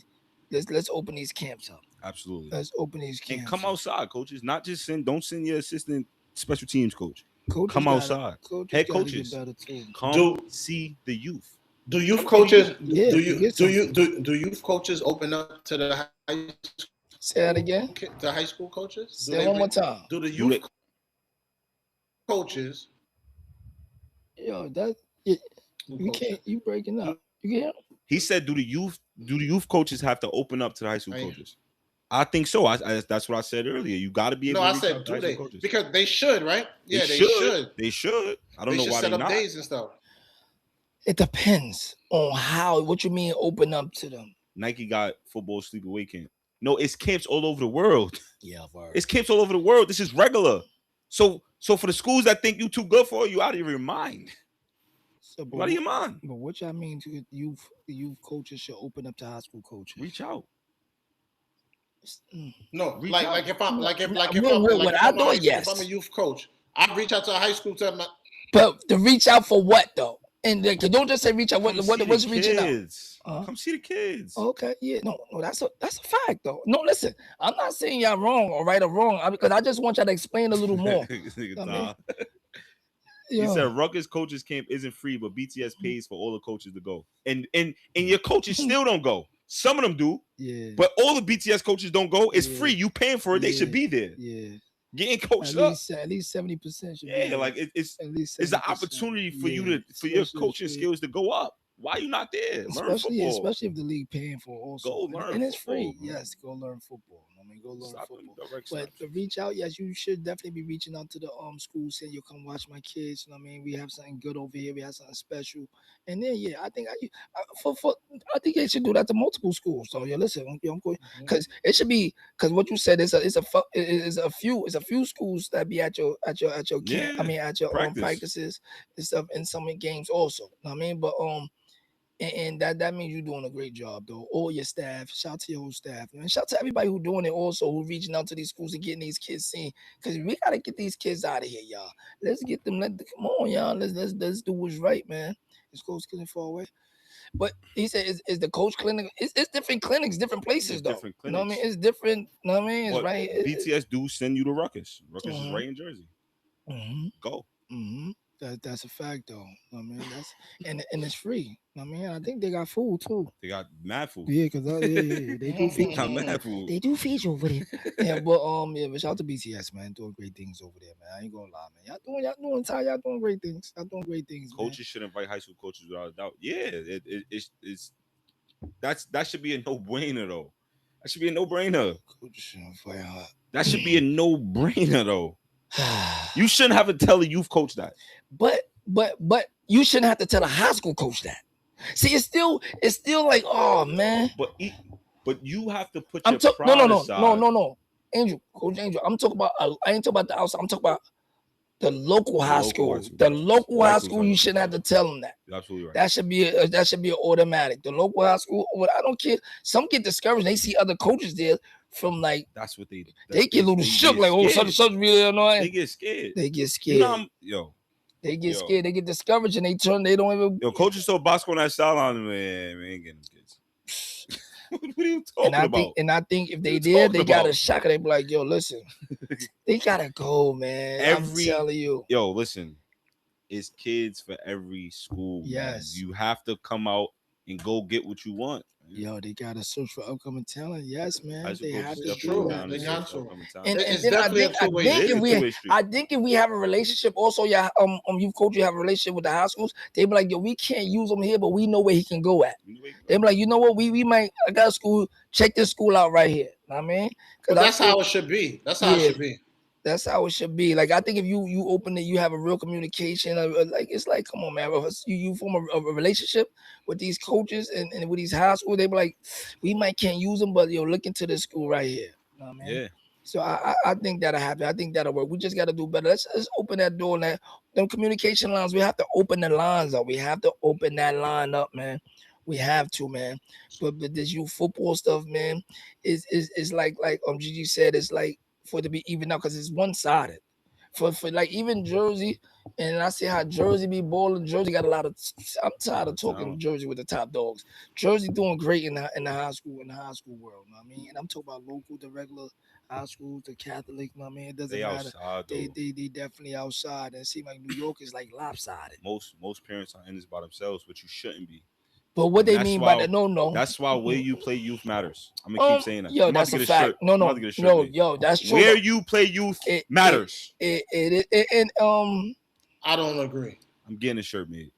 Let's open these camps up. Absolutely. Let's open these camps. And come outside, coaches. Not just don't send your assistant special teams coach. Coaches come outside. Head coaches. Come see the youth. Do youth coaches? Yeah, do youth coaches open up to the high? Say that again. The high school coaches. Say one more time. Do the youth coaches? Yo, you can't. You breaking up. You can't. He said, "Do the youth coaches have to open up to the high school coaches?" I think so. That's what I said earlier. You got to be able. No, to I said do they? coaches. Because they should, right? Yeah, they should. They should. I don't know why set they up not. days and stuff. It depends on how. What you mean open up to them? Nike got football sleepaway camp. No, it's camps all over the world. Yeah, it's camps all over the world. This is regular. So for the schools that think you too good for, you out of your mind. So, out of your mind. But what y'all mean to youth coaches should open up to high school coaches? Reach out. No, reach like out. If I'm a youth coach, I reach out to a high school to my. But to reach out for what though? And don't just say reach out. What's reaching out? Come see the kids. Okay, yeah, no, that's a fact though. No, listen, I'm not saying y'all wrong or right or wrong because I just want y'all to explain a little more. He said Rutgers coaches camp isn't free, but BTS pays for all the coaches to go, and your coaches still don't go. Some of them do, but all the BTS coaches don't go. It's free. You paying for it. They should be there. Yeah. Getting coached at least 70%. Yeah, like it's an opportunity for you for your coaching skills to go up. Why are you not there? Learn football. Especially if the league paying for it also. Go learn and it's football, free. man. Yes, go learn football. I mean, go learn football. But steps. to reach out, yes, you should definitely be reaching out to the schools saying, "You come watch my kids." You know what I mean? We have something good over here. We have something special. And then I think I think they should do that to multiple schools. So listen, I'm going because it should be because what you said is a few schools that be at your camp. Yeah, I mean at your practices and stuff and some games also. You know what I mean? But and that means you're doing a great job though. All your staff, shout out to your whole staff, and shout out to everybody who doing it also, who reaching out to these schools and getting these kids seen. Because we gotta get these kids out of here, y'all. Let's get them. Come on, y'all. Let's do what's right, man. Is Coach Clinic far away? But he said, is the coach clinic? It's different clinics, different places though. Different clinics. You know what I mean? It's different. You know what I mean? It's right. BTS do send you to Rutgers. Rutgers is right in Jersey. Mm-hmm. Go. Mm-hmm. That's a fact though. I mean, that's and it's free. I mean, I think they got food too. They got mad food. Yeah, cause yeah, they do feed Got you. mad food. They do feed you over there. Yeah, but shout out to BTS, man, doing great things over there, man. I ain't gonna lie, man. Y'all doing great things. Y'all doing great things, man. Coaches should invite high school coaches without a doubt. Yeah, it's that should be a no brainer though. That should be a no brainer. That should be a no brainer though. You shouldn't have to tell a youth coach that. But you shouldn't have to tell a high school coach that. See, it's still like, oh man. But you have to put your pride aside. No. Angel, Coach Angel. I'm talking about. I ain't talking about the outside. I'm talking about the local high school. The local high school. You shouldn't have to tell them that. You're absolutely right. That should be an automatic. The local high school. I don't care. Some get discouraged. They see other coaches there from like. That's what they get a little shook. Like, oh, such be there. They get scared. They get scared. They get scared. They get discouraged and they don't even. Coaches told Bosco on that sideline, man, we ain't getting them kids. What are you talking about? I think if they did, they got a shock. They be like, yo, listen, they gotta go, man. I'm telling you. Yo, listen, it's kids for every school. Yes. Man. You have to come out and go get what you want. Yo, they gotta search for upcoming talent. Yes, man. They have to do that. They got to. And then I think if we have a relationship, also, youth coach, you have a relationship with the high schools. They be like, yo, we can't use him here, but we know where he can go at. They be like, you know what, we might. I got a school. Check this school out right here. You know what I mean, that's how it should be. That's how it should be. That's how it should be. Like, I think if you open it, you have a real communication. Like, it's like, come on, man. You form a relationship with these coaches and with these high school. They be like, we might can't use them, but look into this school right here. You know what I mean? Yeah. So I think that'll happen. I think that'll work. We just got to do better. Let's open that door. And them communication lines, we have to open the lines up. We have to open that line up, man. We have to, man. But this youth football stuff, man, is like Gigi said, it's like, for it to be even out because it's one-sided. For like even Jersey, and I see how Jersey be balling. Jersey got a lot of. I'm tired of talking Jersey with the top dogs. Jersey doing great in the high school world. You know what I mean, and I'm talking about local, the regular high schools, the Catholic. You know what I mean, it doesn't matter. Outside, they definitely outside, and it seems like New York is like lopsided. Most parents are in this by themselves, but you shouldn't be. But what they mean by that? No. That's why where you play youth matters. I'm gonna keep saying that. Yo, that's a fact. No, yo, that's true. Where you play youth matters. And I don't agree. I'm getting a shirt made.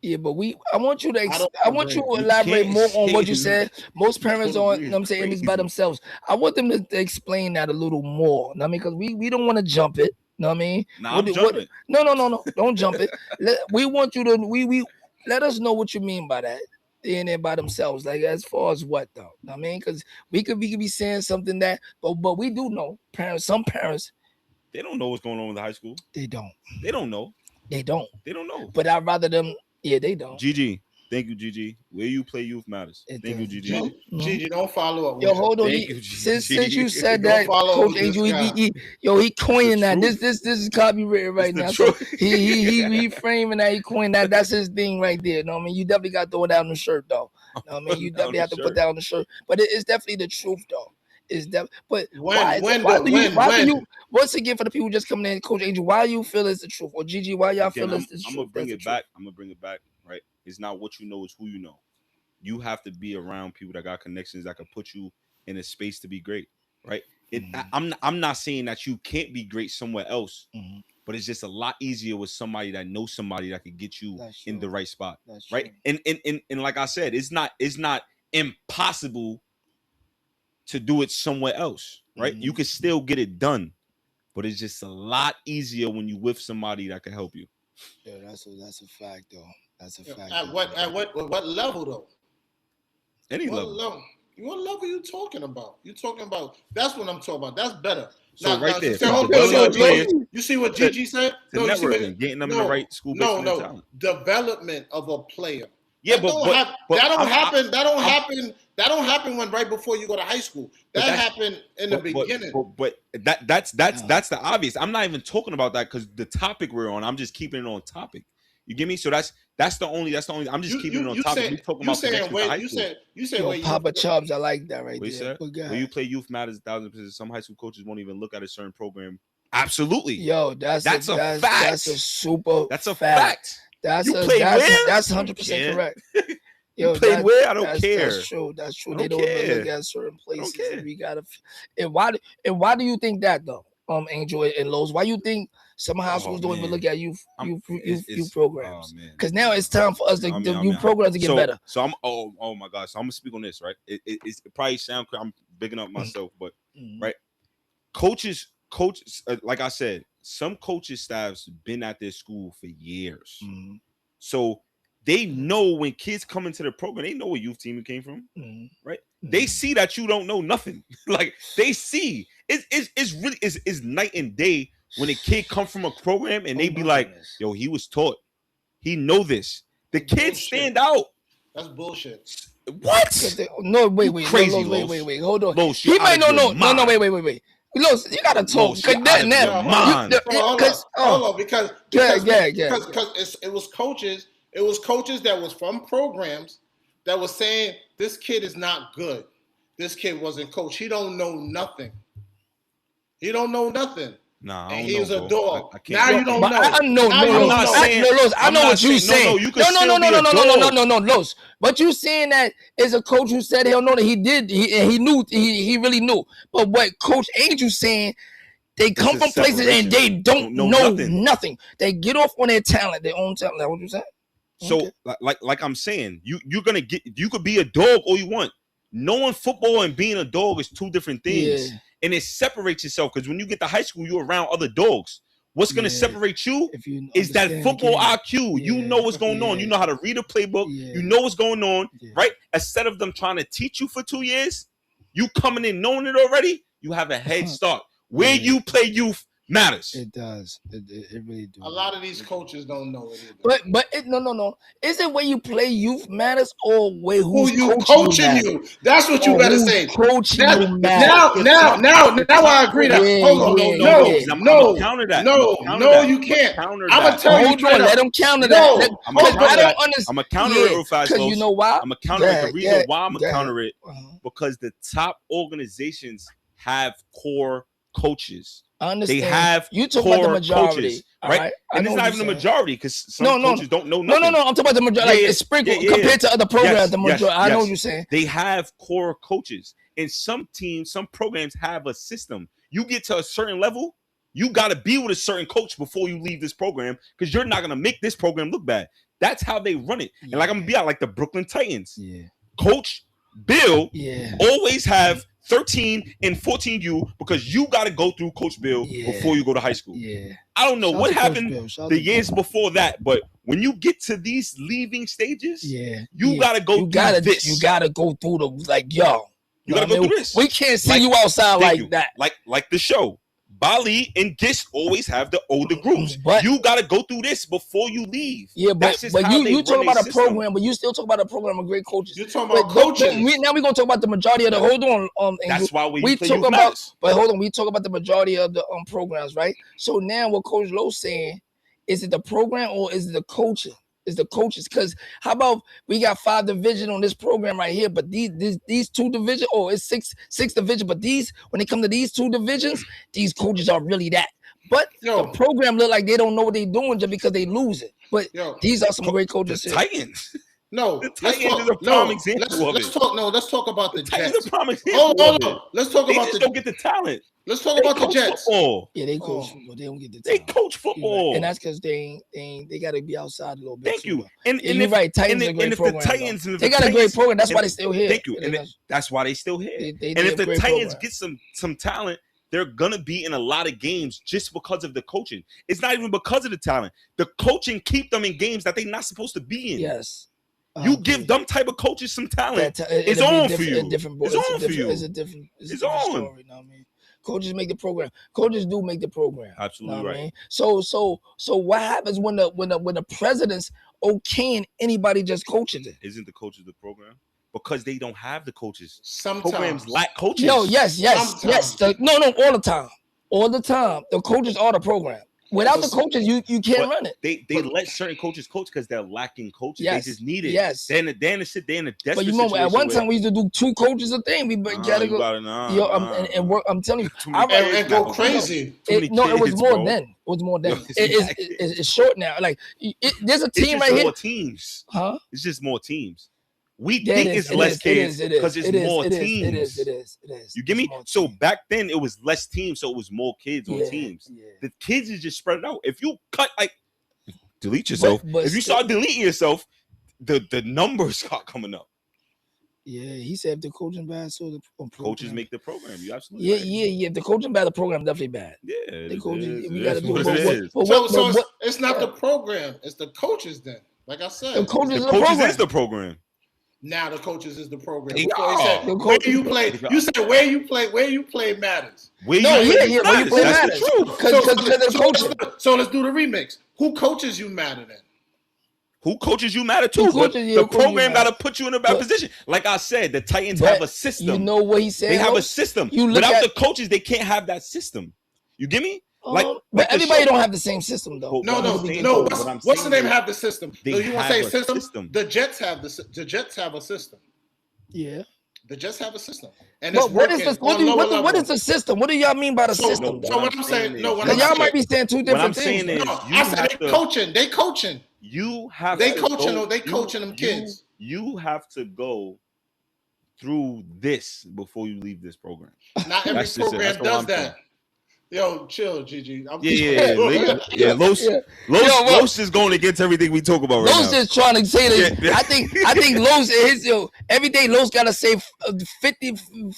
Yeah, but I want you to elaborate more on what you said. Most parents aren't, you know what I'm saying, this by themselves. I want them to explain that a little more. You know what I mean? Because we don't want to jump it. You know what I mean? I'm jumping. No. Don't jump it. We want you to let us know what you mean by that. They in there by themselves. Like, as far as what though? I mean, because we could be saying something that, but we do know some parents. They don't know what's going on with the high school. They don't know. They don't know. But I'd rather them. Yeah, they don't. Gigi. Thank you, Gigi. Where you play youth matters. Thank you, Gigi. Gigi, don't follow up. Yo, hold on. Since you said that, Coach Angel, he coined that. This is copyrighted right now. So he framing that. He coined that. That's his thing right there. You know what I mean? You definitely got to throw that on the shirt, though. You know what I mean? You definitely have to put that on the shirt. But it's definitely the truth, though. But why do you once again, for the people just coming in, Coach Angel, why you feel it's the truth? Or Gigi, why y'all feel it's the truth? I'm gonna bring it back. Right? It's not what you know, it's who you know. You have to be around people that got connections that can put you in a space to be great, right? I'm not saying that you can't be great somewhere else, but it's just a lot easier with somebody that knows somebody that could get you in the right spot, right? And like I said, it's not impossible to do it somewhere else, right? You can still get it done, but it's just a lot easier when you with somebody that can help you. Yeah, that's a fact, though. That's a fact. At what level though? Any level. What level are you talking about? You're talking about. That's what I'm talking about. That's better. So right there. You see what Gigi said? Getting them in the right school. No. Development of a player. Yeah, that don't happen when right before you go to high school. That happened in the beginning. But that's the obvious. I'm not even talking about that because the topic we're on. I'm just keeping it on topic. You get me? So that's the only. I'm just keeping it on topic. We're talking about connections to high school. You said Papa Chubbs. I like that right there. Where you play youth matters 1,000%. Some high school coaches won't even look at a certain program Absolutely. Yo, that's That's a a fact. That's a super. That's a fact. fact. That's You a play where? that's I don't 100% care. correct. You Yo, played where? I don't care. That's true. That's true. I They don't don't even look care. at certain I don't places. care. We gotta. And why do you think that though? Angel and Lowe's. Why you think some high schools don't even man. look at youth It's- programs? oh, man. Because now it's time for us to the youth programs to get better. So I'm oh my gosh. So I'm gonna speak on this, right? It probably sound I'm bigging up myself, but right. Coaches, like I said, some coaches staffs been at their school for years. So they know when kids come into the program, they know what youth team you came from, right? They see that you don't know nothing. Like they see it's really it's night and day when a kid come from a program and they be like, yo, he was taught, he know this. The kids stand out. That's bullshit. What? No, wait, crazy, wait, hold on. Los, He might no, wait. Los, you gotta talk. Los, you out of your mind. Hold on, because it was coaches. It was coaches that was from programs that was saying this kid is not good. This kid wasn't coached. He don't know nothing. He don't know nothing. Nah, and he's a dog. I now you don't know. I'm not saying. I know what you saying. No, you can still be a dog. No, Los. But you saying that is a coach who said he'll know that he did. He knew. He really knew. But what Coach Angel saying, they come from places and they don't know nothing. They get off on their talent, their own talent. That's what you saying? So, like I'm saying, you're gonna get. You could be a dog all you want. Knowing football and being a dog is two different things. Yeah. And it separates yourself because when you get to high school, you're around other dogs. What's going to separate you is that football IQ. You know what's going on. You know how to read a playbook. You know what's going on, right? Instead of them trying to teach you for 2 years, you coming in knowing it already, you have a head start. Where you play youth matters. It does. It really does. A lot of these coaches don't know it either. But no. Is it where you play youth matters or where who's who coaching you? That's what you better say. Coaching you matters. Now I agree that. Hold on. No, counter that. No, you can't. I'm gonna tell you. Hold on, let them counter that. I don't understand. I'm gonna counter it real fast. Because you know why? I'm gonna counter it. The reason why I'm gonna counter it because the top organizations have core coaches. I understand. They have you talk about the majority, coaches, right? And it's not even the majority because some coaches don't know nothing. No. I'm talking about the majority. Like it's sprinkled compared to other programs. The majority. I know what you're saying. They have core coaches, and some teams, some programs have a system. You get to a certain level, you got to be with a certain coach before you leave this program because you're not gonna make this program look bad. That's how they run it. And like I'm gonna be out like the Brooklyn Titans. Coach Bill always have 13 and 14U because you got to go through Coach Bill before you go to high school. I don't know what happened the years before that, but when you get to these leaving stages, you got to go through this. You got to go through the You got to go through this. We can't see you outside like that. Like the show. Bali and Gist always have the older groups. But you got to go through this before you leave. But you talk about a program, but you still talk about a program of great coaches. You're talking about coaches. Now we're gonna talk about the majority of the. Hold on, that's why we talk about. But hold on, we talk about the majority of the programs, right? So now what Coach Lowe's saying is it the program or is it the coaching? Is the coaches? Because how about we got 5 division on this program right here, but these 2 division, it's six division, but when it comes to these 2 divisions, these coaches are really that. But the program look like they don't know what they're doing just because they lose it. But these are some great coaches. The Titans. No, the Titans is a prime example of it. Let's talk about the Jets. Titans is a prime example of it. Let's talk about the. Don't get the talent. Let's talk about the Jets. Football. Yeah, they coach football. They don't get the talent. They coach football, and that's because they got to be outside a little bit. Thank you. And you're right. Titans are a great program. They got a great program. That's why they still here. Thank you. And that's why they still here. And if the Titans get some talent, they're gonna be in a lot of games just because of the coaching. It's not even because of the talent. The coaching keep them in games that they're not supposed to be in. Yes. You give them type of coaches some talent. It's on for you. It's on for you. It's a different story. You know what I mean? Coaches make the program. Coaches do make the program. Absolutely right. I mean? So what happens when the president's okaying anybody just coaching it? Isn't the coaches the program? Because they don't have the coaches. Sometimes programs lack coaches. No, yes. No, all the time. All the time. The coaches are the program. Without the So- coaches, you can't run it. They let certain coaches coach because they're lacking coaches. Yes. They just need it. Yes. They're in a desperate But you know, situation at one where- time we used to do 2 coaches a thing. We gotta go. And work. I'm telling you, Too many kids and go now. crazy. Too many it was kids, more bro. then. It was more then. Yo, It's short now. Like there's a It's team just right more here, teams. huh? It's just more teams. We Yeah, think it it's is, less kids it is, because it's it is, more it is, teams. It is. You get me? It's more So teams. back then it was less teams, so it was more kids on Yeah, teams. yeah. The kids is just spread out. If you cut delete yourself, But if you still- start deleting yourself, the numbers start coming up. Yeah, he said if the coaching bad, so the Coaches program. make the program. You absolutely Yeah, right. yeah. If the coaching bad, the program definitely bad. Yeah, The it coaches, is. we It gotta is do. what But it is. So what? it's not the program, it's the coaches then. Like I said, The coaches, The the coaches program. is the program. now the coaches is the program. They Before he are. said, The where coaches- you play, you said where you play matters. Where No, you yeah, where you play That's matters. the truth. Because of the coaching. So let's do the remix. Who coaches you matter then? Who coaches you matter Who too, but coaches you- the who coaches you program matter. got to put you in a bad But- position. Like I said, the Titans But have a system. You know what he said? They have a Los? system. You look Without at- the coaches, they can't have that system. You get me? but the everybody show- don't have the same system though. But No. what I'm saying What's is the name? Have the system? they No, you want have to say a system? system. The Jets have the Jets have a system. Yeah. The Jets have a system, and But it's what working is the on lower what level. is the system? What do y'all mean by the So- system? so what I'm saying- no, what Because I'm y'all saying- might be saying 2 What I'm different things. saying is, No, you I said have they to. coaching. They coaching. You have They to coaching. go- They coaching them kids. You have to go through this before you leave this program. Not every That's just it. program That's all does I'm that. saying. Yo, chill, Gigi. Yeah. Los Yo, well- Los is going against everything we talk about right Los now. just trying to say that. Yeah. I think Los is every day Los gotta say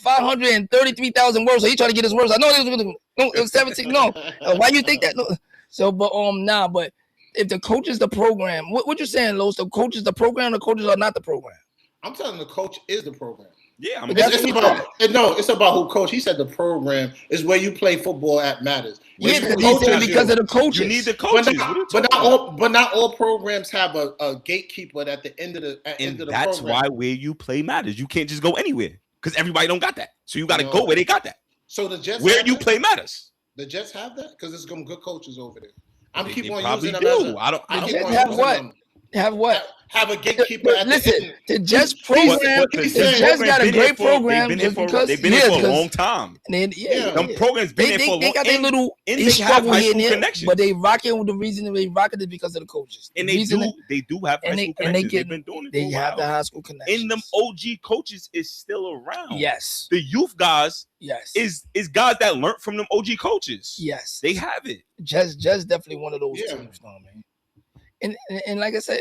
533,000 words. So he trying to get his words. I know it was 17. No, why you think that? No. So, but but if the coach is the program, what you saying, Los? The coach is the program. The coaches are not the program. I'm telling the coach is the program. Yeah, I'm But that's It's what he about it's about who coach. He said the program is where you play football at matters. Where Yeah, you because he said coaches because you. of the coaches. You need the But coaches. not, What are you but talking not about? all but not all programs have a gatekeeper at the end of the end And of the that's program. why where you play matters. You can't just go anywhere because everybody don't got that. So you got to No. go where they got that. So the Jets Where have you that? play matters. The Jets have that because there's some good coaches over there. I'm They keep on probably using them do. as a, I don't keep Jets on have using what? them. Have what? Have a gatekeeper at the Listen, end. the Jets He program. said- the he The said- Jets got a been here great for- program They've been just here for, because they've been here for a because- long time. And Yeah. Them programs been there for a long they got their and- little and they they have struggle high here and school there, connections. but they rocking with the reason they rocking is because of the coaches. And The they reason do have high and they- school and they connections. get- They've been doing it they for a have the while. high school connections. And them OG coaches is still around. Yes, The youth guys yes, is guys that learned from them OG coaches. yes. They have it. Just definitely one of those Yeah. teams, though, man. And like I said,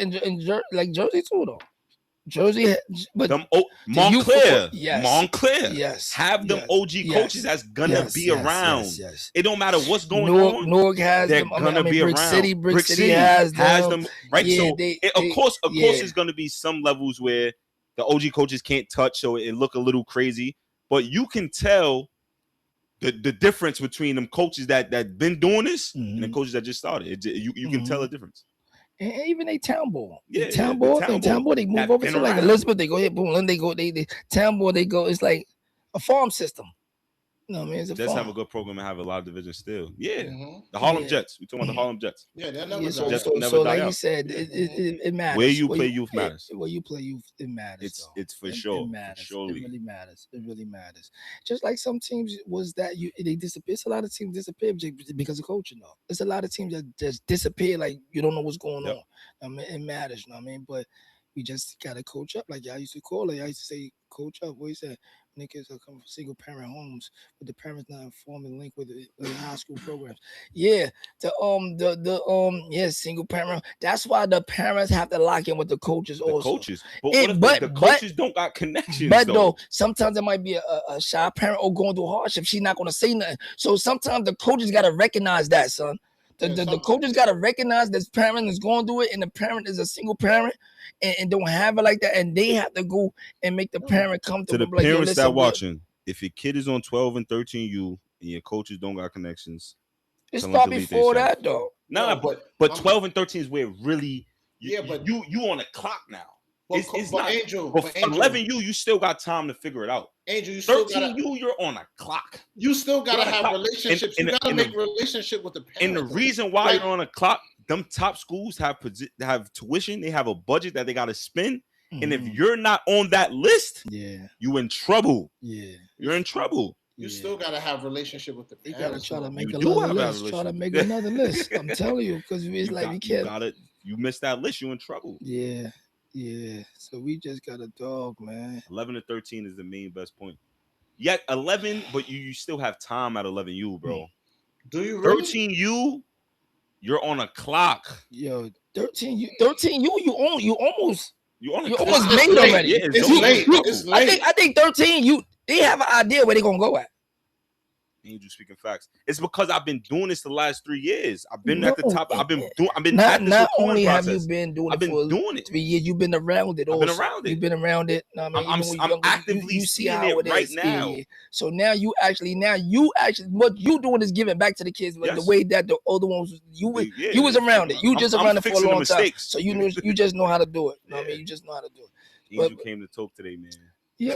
like Jersey too, though. Jersey, but Them youth Montclair, football- yes. Montclair. yes, Have them yes, OG yes, coaches that's gonna yes, be yes, around. Yes, yes. It don't matter what's going Newark, on. Newark has They're them. gonna be Brick around. City, Brick City has them. right. Yeah, So they- of course, yeah. there's gonna be some levels where the OG coaches can't touch, so it look a little crazy. But you can tell the difference between them coaches that been doing this and the Mhm. coaches that just started. You can tell the difference. And even they town ball. Yeah, The town the ball, town they town ball ball, they move that over been to like around. Elizabeth, they go here, boom, then they go, they town ball, they go, it's like a farm system. You know what I mean? It's a Jets farm. have a good program and have a lot of divisions still. Yeah. Mhm. The Harlem Yeah. Jets. We talking about the Harlem Jets. Yeah, they're never Yeah, done. Jets so, will never so die like you out. said, it matters. Where you play youth matters. Where you play youth, it matters. though. It's for It sure. matters. Surely. It really matters. It really matters. Just like some teams was that they disappear. It's a lot of teams disappear because of coaching. Though there's a lot of teams that just disappear. Like you don't know what's going Yep. on. I mean, it matters. You know what I mean? But we just gotta coach up. Like y'all used to call it. I used to say, coach up. What you said? Niggas are coming from single parent homes, but the parents not forming link with the high school programs. Yeah, single parent. That's why the parents have to lock in with the coaches The also. coaches. But It- what if but- the but- coaches don't got connections? But though? though, sometimes there might be a shy parent or going through hardship. She's not going to say nothing. So sometimes the coaches got to recognize that, son. The coaches got to recognize this parent is going through it, and the parent is a single parent and don't have it like that. And they have to go and make the parent to comfortable. the like, yo, parents listen, that we- watching, if your kid is on 12 and 13U and your coaches don't got connections, It tell them start delete before themselves. that, though. nah, No, but I'm- 12 and 13 is where really Yeah, but- you on the clock now. It's but not. Angel, But but Angel, 11U, you still got time to figure it out. Angel, you still 13U, you're on a clock. You still gotta You're on a have clock. relationships. And You gotta make the, relationship with the parents. and the reason why Like- you're on a clock, them top schools have tuition. They have a budget that they got to spend. And if you're not on that list, you in trouble. You're in trouble. You still gotta have relationship with the You parents. gotta try to make You another do have that list. Try to relationship. make another list. I'm telling you, because it's like we can't. You missed that list, you in trouble. Yeah. So we just got a dog, man. 11 to 13 is the main best point. Yet 11, but you still have time at 11U, bro. Do you really? 13U, you're on a clock. Yo, 13U, you almost It's made late. already. Yeah, it's late. I think 13, they have an idea where they're gonna go at. Angel speaking facts. It's because I've been doing this the last 3 years. I've been at the top. I've been at this not only process. have you been doing I've it for doing it 3 years, you've been around it. I've been around it. You've been around it. I mean, I'm actively see seeing how it right is. now. Yeah. So now you actually what you doing is giving back to the kids, like the way that the older ones you was around it. You just around it for a long time. So you just know how to do it. I mean, you just know how to do it. Angel came to talk today, man. Yeah,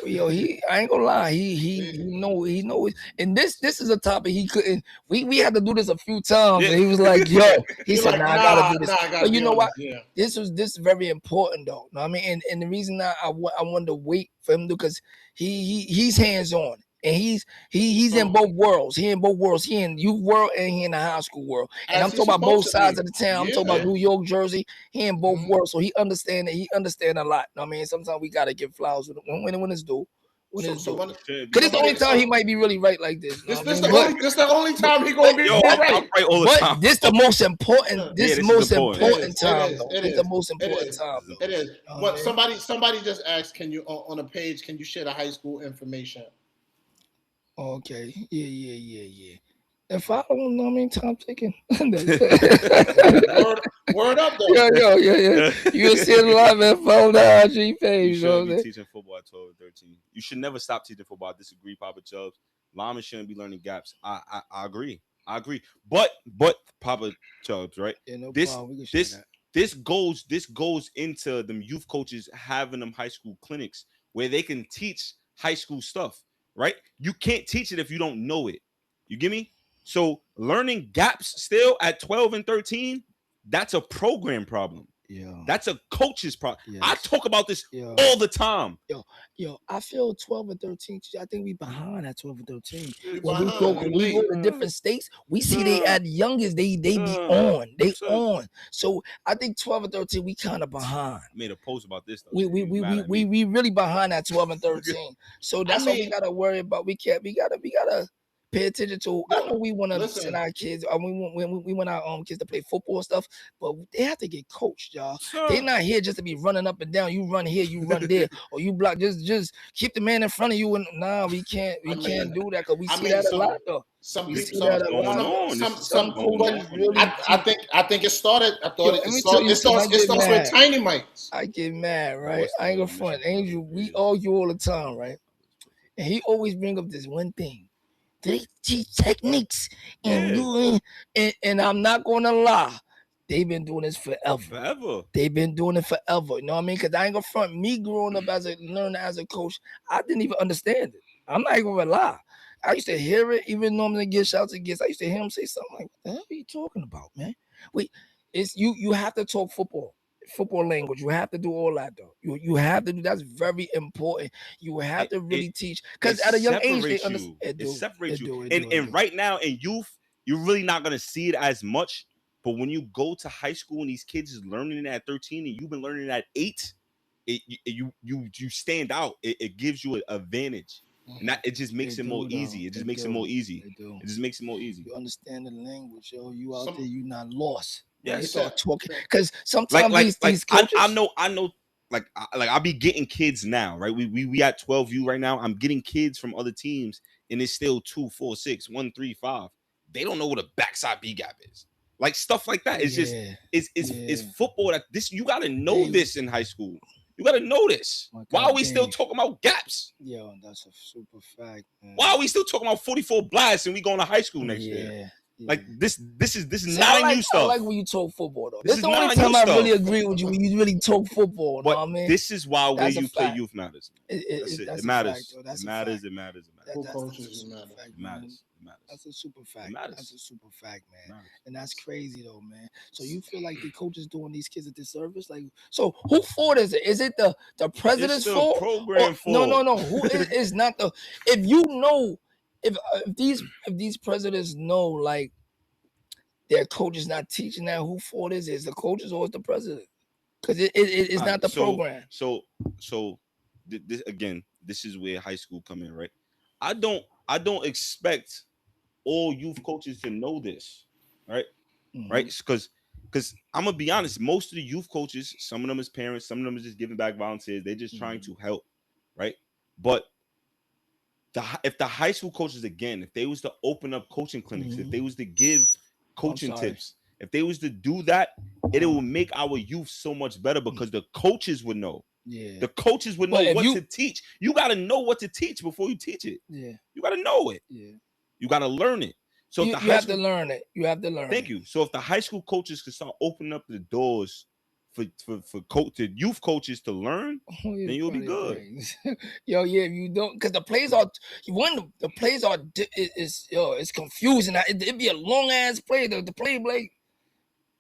I ain't gonna lie. He knows. And this is a topic he couldn't. We had to do this a few times, and he was like, "Yo," he said, "Nah, I gotta do this." But you know what? Yeah. This is very important, though. I mean, and the reason that I wanted to wait for him because he's hands on. And he's in both worlds. He in both worlds. He in youth world and he in the high school world. And I'm talking about both sides of the town. I'm talking about New York, Jersey. He in both worlds. So he understand a lot. I mean, sometimes we gotta give flowers when it's due. Because it's the only time he might be really right like this. This the only time he gonna be right. All the time. But this the most important. This the most important time. It is the most important time. It is. But somebody just asked, can you on a page? Can you share the high school information? Okay. Yeah. If I don't know, I mean, time ticking. word up, though. Yeah. You'll see it live at phone the IG page. You should be teaching football at 12 and 13. You should never stop teaching football. I disagree, Papa Chubbs. Linemen shouldn't be learning gaps. I agree. But Papa Chubbs, right? Yeah, no this goes into them youth coaches having them high school clinics where they can teach high school stuff, right? You can't teach it if you don't know it. You get me? So learning gaps still at 12 and 13, that's a program problem. Yeah. That's a coach's problem. Yes. I talk about this all the time. Yo, I feel 12 and 13. I think we behind at 12 and 13. When we go to different states, we see they at youngest, they be on. They on. So I think 12 and 13, we kind of behind. I made a post about this. Though, we really behind at 12 and 13. So that's what we gotta worry about. We gotta pay attention to. I know we want to send our kids. We want our kids to play football and stuff, but they have to get coached, y'all. They're not here just to be running up and down. You run here, you run there, or you block. Just keep the man in front of you. And we can't do that because we see that a lot though. Some people that a lot. Some coaches really. I think it started. I thought it starts with tiny mics. I get mad, right? I ain't gonna front. Angel, we argue all the time, right? And he always bring up this one thing. They teach techniques and I'm not gonna lie, they've been doing this forever. They've been doing it forever. You know what I mean? Because I ain't gonna front. Me growing up as a learner, as a coach, I didn't even understand it. I'm not even gonna lie. I used to hear it, even though I'm gonna get shouts against. I used to hear him say something like, "What the hell are you talking about, man?" Wait, it's you have to talk football language. You have to do all that though. You have to do. That's very important. You have to really teach because at a young age they understand. It separates you. And right now in youth, you're really not gonna see it as much. But when you go to high school and these kids is learning it at 13 and you've been learning it at 8, you stand out. It gives you an advantage. And it just makes it more easy. It just makes it more easy. It just makes it more easy. You understand the language, yo. You out there, you not lost. Yeah, start talking because sometimes these coaches, I know. Like I'll be getting kids now, right? We at 12U right now. I'm getting kids from other teams, and it's still 2, 4, 6, 1, 3, 5. They don't know what a backside B gap is. Like stuff like that. It's just it's football. That this you got to know this in high school. You got to know this. Why are we still talking about gaps? Yo, that's a super fact, man. Why are we still talking about 44 blasts and we going to high school next year? Like this is See, not I new stuff. like when you talk football though. This This is the only not time new I really stuff. agree with you when you really talk football. But know what I mean? this is why where That's a you play fact. youth matters. That's it. That's It a matters. fact, though. That's It a matters. fact. It matters. It matters. Who That's coaches a you super matter? fact, It man. matters. It matters. That's a super fact. matters. That's a super fact, It man. matters. And that's crazy though, man. So you feel like the coaches doing these kids a disservice? Like, so who fault is it? Is it the president's It's the fault? program fault. No. Who is not the? If you know, if these presidents know like their coach is not teaching that, who fault is it? Is the coaches or is the president? Because it's not the program. So this again, this is where high school come in, right? I don't expect all youth coaches to know this, right? Mhm. Right? Because I'm gonna be honest, most of the youth coaches, some of them is parents, some of them is just giving back volunteers. They're just trying to help, right? But if the high school coaches again, if they was to open up coaching clinics, if they was to give coaching tips, if they was to do that, it will make our youth so much better because the coaches would know. Yeah. The coaches would know what to teach. You got to know what to teach before you teach it. Yeah. You got to know it. Yeah. You got to learn it. So you have to learn it. You have to learn. Thank you. So if the high school coaches could start opening up the doors for to youth coaches to learn, then you'll be good. Yo, yeah, you don't, because the plays are the plays are it's confusing. It'd be a long ass play. The play like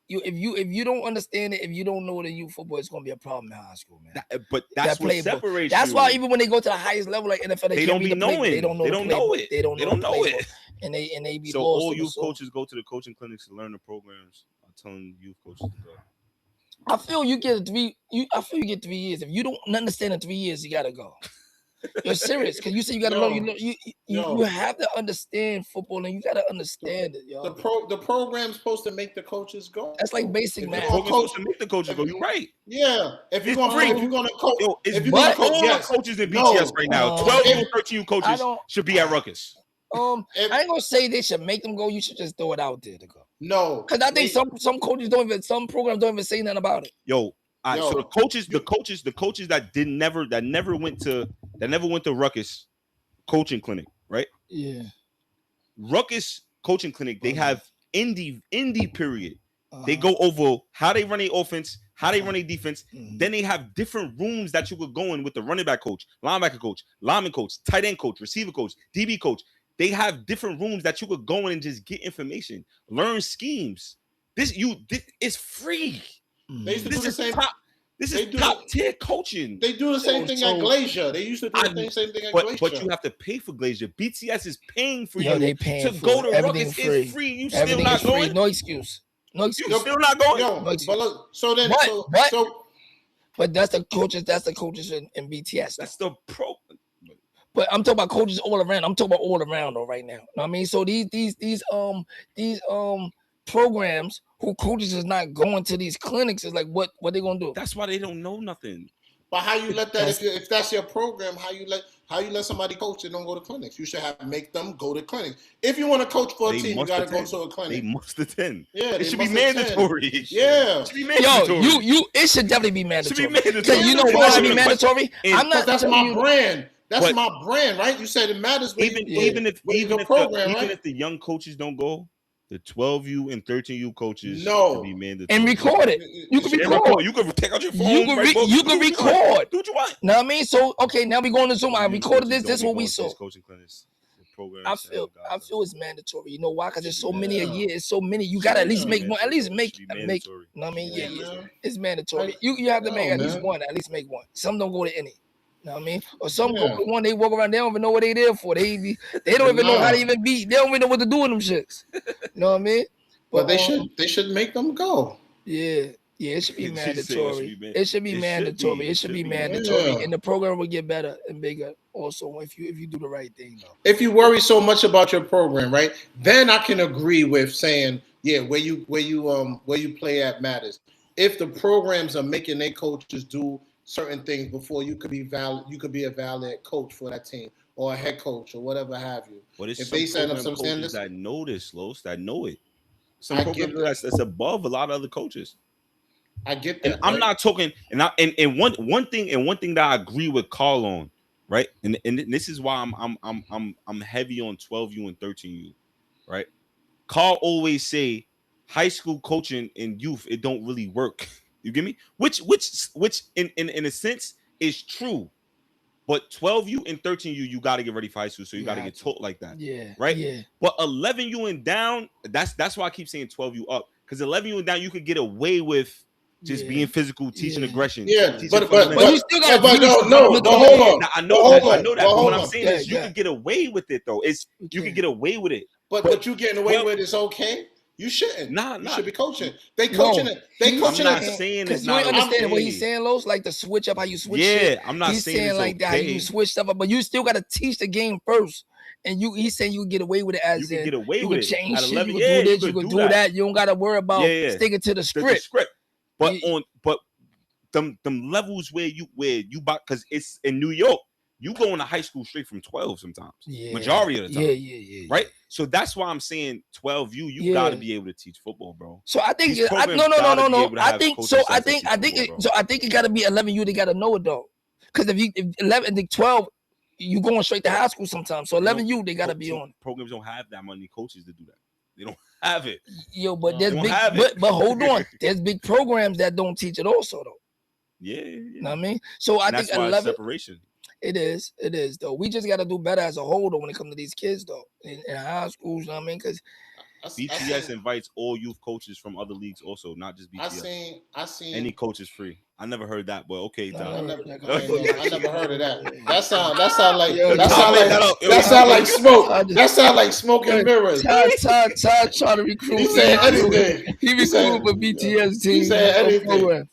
if you don't understand it, if you don't know the youth football, it's gonna be a problem in high school, man. But that's what separates. That's why even when they go to the highest level, like NFL, they don't be knowing. They don't know it. They don't know it. And they be so lost. All youth coaches go to the coaching clinics to learn the programs. I'm telling youth coaches to go. I feel you get 3 years. If you don't understand in 3 years, you gotta go. You're serious, because you say you gotta learn. You have to understand football, and you gotta understand it, yo. The program's supposed to make the coaches go. That's like basic math. The program's supposed to make the coaches go. You're right. Yeah, if you're gonna coach, coaches in BTS right now, 12 and 13 coaches should be at Ruckus. I ain't gonna say they should make them go. You should just throw it out there to go. No, because I think some coaches some programs don't even say nothing about it. So the coaches that never went to Ruckus coaching clinic, right? Yeah. Ruckus coaching clinic, they have indie period. They go over how they run their offense, how they run their defense. Then they have different rooms that you could go in with the running back coach, linebacker coach, lineman coach, tight end coach, receiver coach, DB coach. They have different rooms that you could go in and just get information, learn schemes. This is free. They used to do the same. This is top tier coaching. They do the same thing at Glacier. They used to do the same thing at Glacier. But you have to pay for Glacier. BTS is paying for you to go to Ruckus. It's free. You still not going? No excuse. You still not going? But look, but that's the coaches. That's the coaches in BTS. That's the pro. But I'm talking about coaches all around. I'm talking about all around though right now. You know what I mean? So these programs who coaches is not going to these clinics is like what they gonna do? That's why they don't know nothing. But how you let that if that's your program? How you let somebody coach and don't go to clinics? You should make them go to clinics. If you want to coach for a team, you gotta go to a clinic. They must attend. Yeah, it should be mandatory. Yeah, it should be mandatory. Yo, it should definitely be mandatory. It should be mandatory. You know why it should be mandatory? I'm not. That's my brand. That's my brand, right? You said it matters. Even if the young coaches don't go, the 12U and 13U coaches should be mandatory. And record it. You can record. You can take out your phone. You can record. Do what you want. Know what I mean? So okay, now we going to Zoom. I recorded this. This is what we saw. Coaching clinics, I feel it's mandatory. You know why? Because there's so many a year. It's so many. You gotta at least make one. At least make. You know what I mean? Yeah. It's mandatory. You have to make at least one. At least make one. Some don't go to any. You know what I mean? Or some go to one, they walk around, they don't even know what they there for. They don't even know how to even be. They don't even know what to do with them shits. You know what I mean? But they should make them go. Yeah, it should be mandatory. It should be mandatory. And the program will get better and bigger also if you do the right thing though. If you worry so much about your program, right? Then I can agree with saying, where you play at matters. If the programs are making their coaches do certain things before you could be a valid coach for that team or a head coach or whatever have you. But it's if they set up some standards that know this, Los, that know it. Some programs that's above a lot of other coaches. I get that. And I'm not talking, and one thing that I agree with Carl on, right? And this is why I'm heavy on 12U and 13U, right? Carl always say high school coaching and youth, it don't really work. You get me? Which in a sense is true. But 12U and 13U, you got to get ready for high school, so you got to get taught like that. Yeah. Right? Yeah. But 11U and down, that's why I keep saying 12U up. Because 11U and down, you could get away with just being physical, teaching aggression. Yeah, teaching but you still got but hold on. I know that. But what I'm saying is you could get away with it though. You could get away with it. But you getting away with it's okay. You shouldn't. You should be coaching. They coaching it. They coaching I'm not it. saying because it's you not ain't understand okay. what he's saying, Los. Like the switch up, how you switch. Shit. I'm not he's saying it's like okay. that. How you switch stuff up, but you still got to teach the game first. And he's saying you can get away with it as you can get away you with can it. change At shit. 11, You can do this. You can do that. You don't got to worry about sticking to the script. But them levels where you because it's in New York. You go into high school straight from 12 sometimes. Majority of the time. Yeah. Right? So that's why I'm saying 12U, you gotta be able to teach football, bro. So I think no. I think it gotta be 11U, they gotta know it though. Because if 11 and 12, you going straight to high school sometimes. So 11U, they gotta be on. Programs don't have that many coaches to do that. They don't have it. Yo, but there's big but hold on. There's big programs that don't teach it also though. Yeah. You know what I mean? So I think 11 separation. It is though. We just got to do better as a whole though when it comes to these kids though in high schools. You know what I mean? Because BTS invites all youth coaches from other leagues also, not just BTS. I seen any coach is free. I never heard that, but okay. I never heard of that. That sound like smoke. That sound like smoke and mirrors. Todd trying to recruit. He said anything. He recruited for BTS team. He said anything.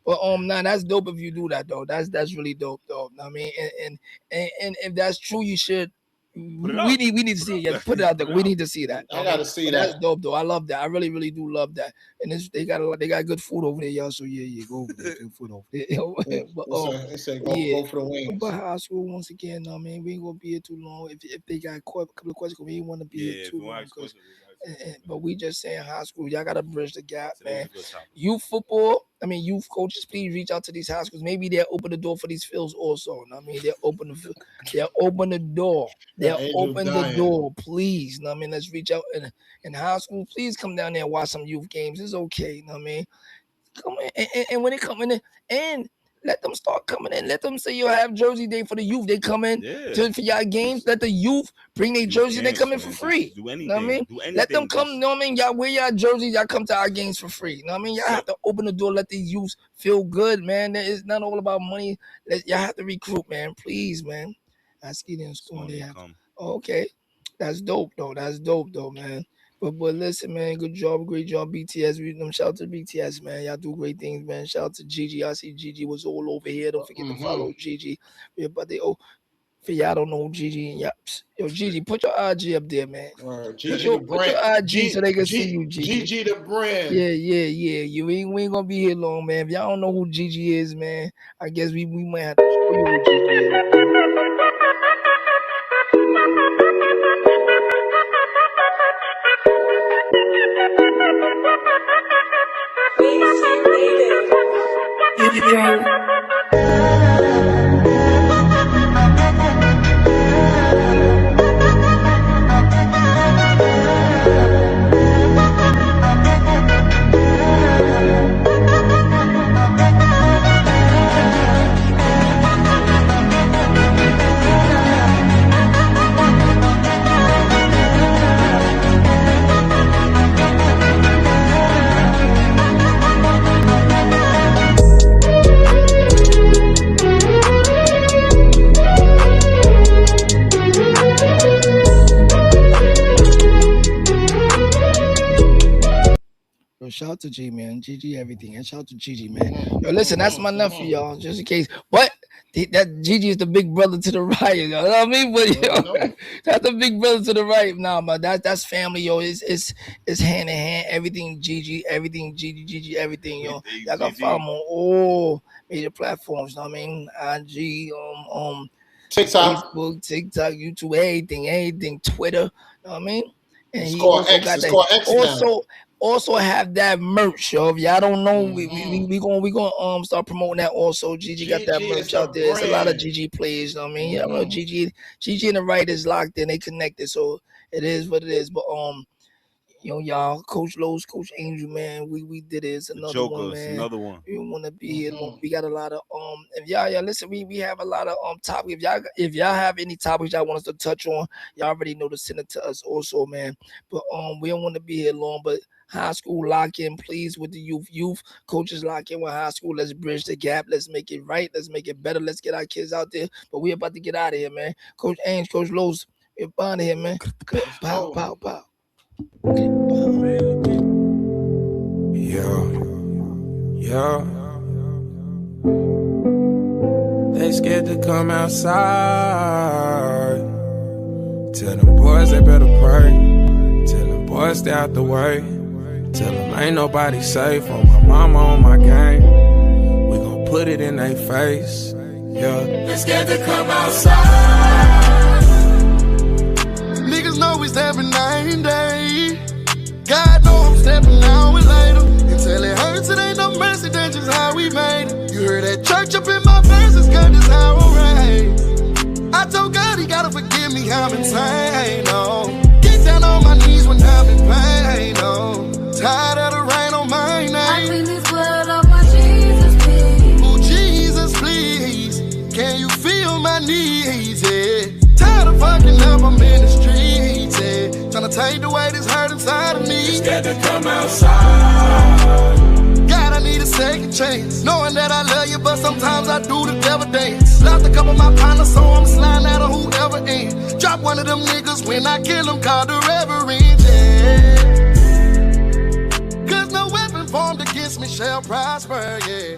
But that's dope if you do that though. That's really dope though. I mean, and if that's true, you should. We need to see it. Yeah, put it out there. We need to see that. I gotta see that. That's dope though. I love that. I really do love that. And they got good food over there, y'all. So yeah, go over there. Good food over there. But go for the wings. But high school once again, I mean, we ain't gonna be here too long. If they got a couple of questions, we ain't want to be here too long. But we just saying high school, y'all gotta bridge the gap, man. Youth football, youth coaches, please reach out to these high schools. Maybe they'll open the door for these fields also. They'll open the door. They'll open the door, please. Let's reach out in high school. Please come down there and watch some youth games. It's okay. Come in and when they come in and let them start coming in. Let them say you'll have jersey day for the youth. They come in for y'all games. Let the youth bring their jersey. They come in for free. Do anything. Know what I mean? Do anything. Let them come. Know what I mean? Y'all wear y'all jerseys. Y'all come to our games for free. Know what I mean? Y'all have to open the door. Let these youths feel good, man. It's not all about money. Y'all have to recruit, man. Please, man. I ski in school. Okay. That's dope, though, man. But listen, man, great job, BTS. Shout out to BTS, man. Y'all do great things, man. Shout out to Gigi. I see Gigi was all over here. Don't forget to follow Gigi. Yeah, but for y'all don't know Gigi. Yo, Gigi, put your IG up there, man. Gigi the brand. Put your IG so they can see you, Gigi. Gigi the brand. Yeah. We ain't gonna be here long, man. If y'all don't know who Gigi is, man, I guess we might have to show you who Gigi is. Shout out to G, man. Gigi, everything. And shout out to Gigi, man. Yo, listen, that's my nephew, y'all, just in case. But that Gigi is the big brother to the right, you know what I mean? But that's the big brother to the right. Nah, but that's family, yo. It's hand in hand. Everything Gigi, Gigi, everything, yo. Y'all can follow him on all major platforms, you know what I mean? IG, TikTok, Facebook, TikTok, YouTube, anything, Twitter, you know what I mean? And he also got that. Also have that merch, yo. If y'all don't know, we gonna start promoting that also. Gigi got that merch out there. There's a lot of Gigi players, you know what I mean? Yeah, well, Gigi and the right is locked in, they connected, so it is what it is. But Yo, y'all, Coach Lowe's, Coach Angel, man, we did it. It's another Joker, one, it's man. another one. We don't want to be here long. We got a lot of if y'all listen, we have a lot of topics. If y'all have any topics y'all want us to touch on, y'all already know to send it to us also, man. But we don't want to be here long. But high school lock in, please, with the youth coaches lock in with high school. Let's bridge the gap. Let's make it right. Let's make it better. Let's get our kids out there. But we about to get out of here, man. Coach Ainge, Coach Lowe's, we're out of here, man. Pow, pow, pow. Okay, Yeah. They scared to come outside. Tell them boys they better pray. Tell them boys stay out the way. Tell them ain't nobody safe. On my mama, on my game. We gon' put it in their face. Yeah. They scared to come outside. Niggas know we stepping 90. God know I'm stepping out with later. Until it hurts, it ain't no mercy, that's just how we made it. You heard that church up in my verses, God, this how I raised. I told God he gotta forgive me, I'm insane, oh. Get down on my knees when I'm in pain, oh. Tired of the rain on my name. I clean this blood off my Jesus, please. Oh, Jesus, please. Can you feel my needs, yeah? Tired of fucking up, I'm in the streets, yeah. Tryna take the weight that's hurt inside of me. Scared to come outside. God, I need a second chance. Knowing that I love you, but sometimes I do the devil dance. Lost a couple of my partners, so I'm sliding out of whoever ain't. Drop one of them niggas when I kill them, call the reverend, yeah. Cause no weapon formed against me shall prosper, yeah.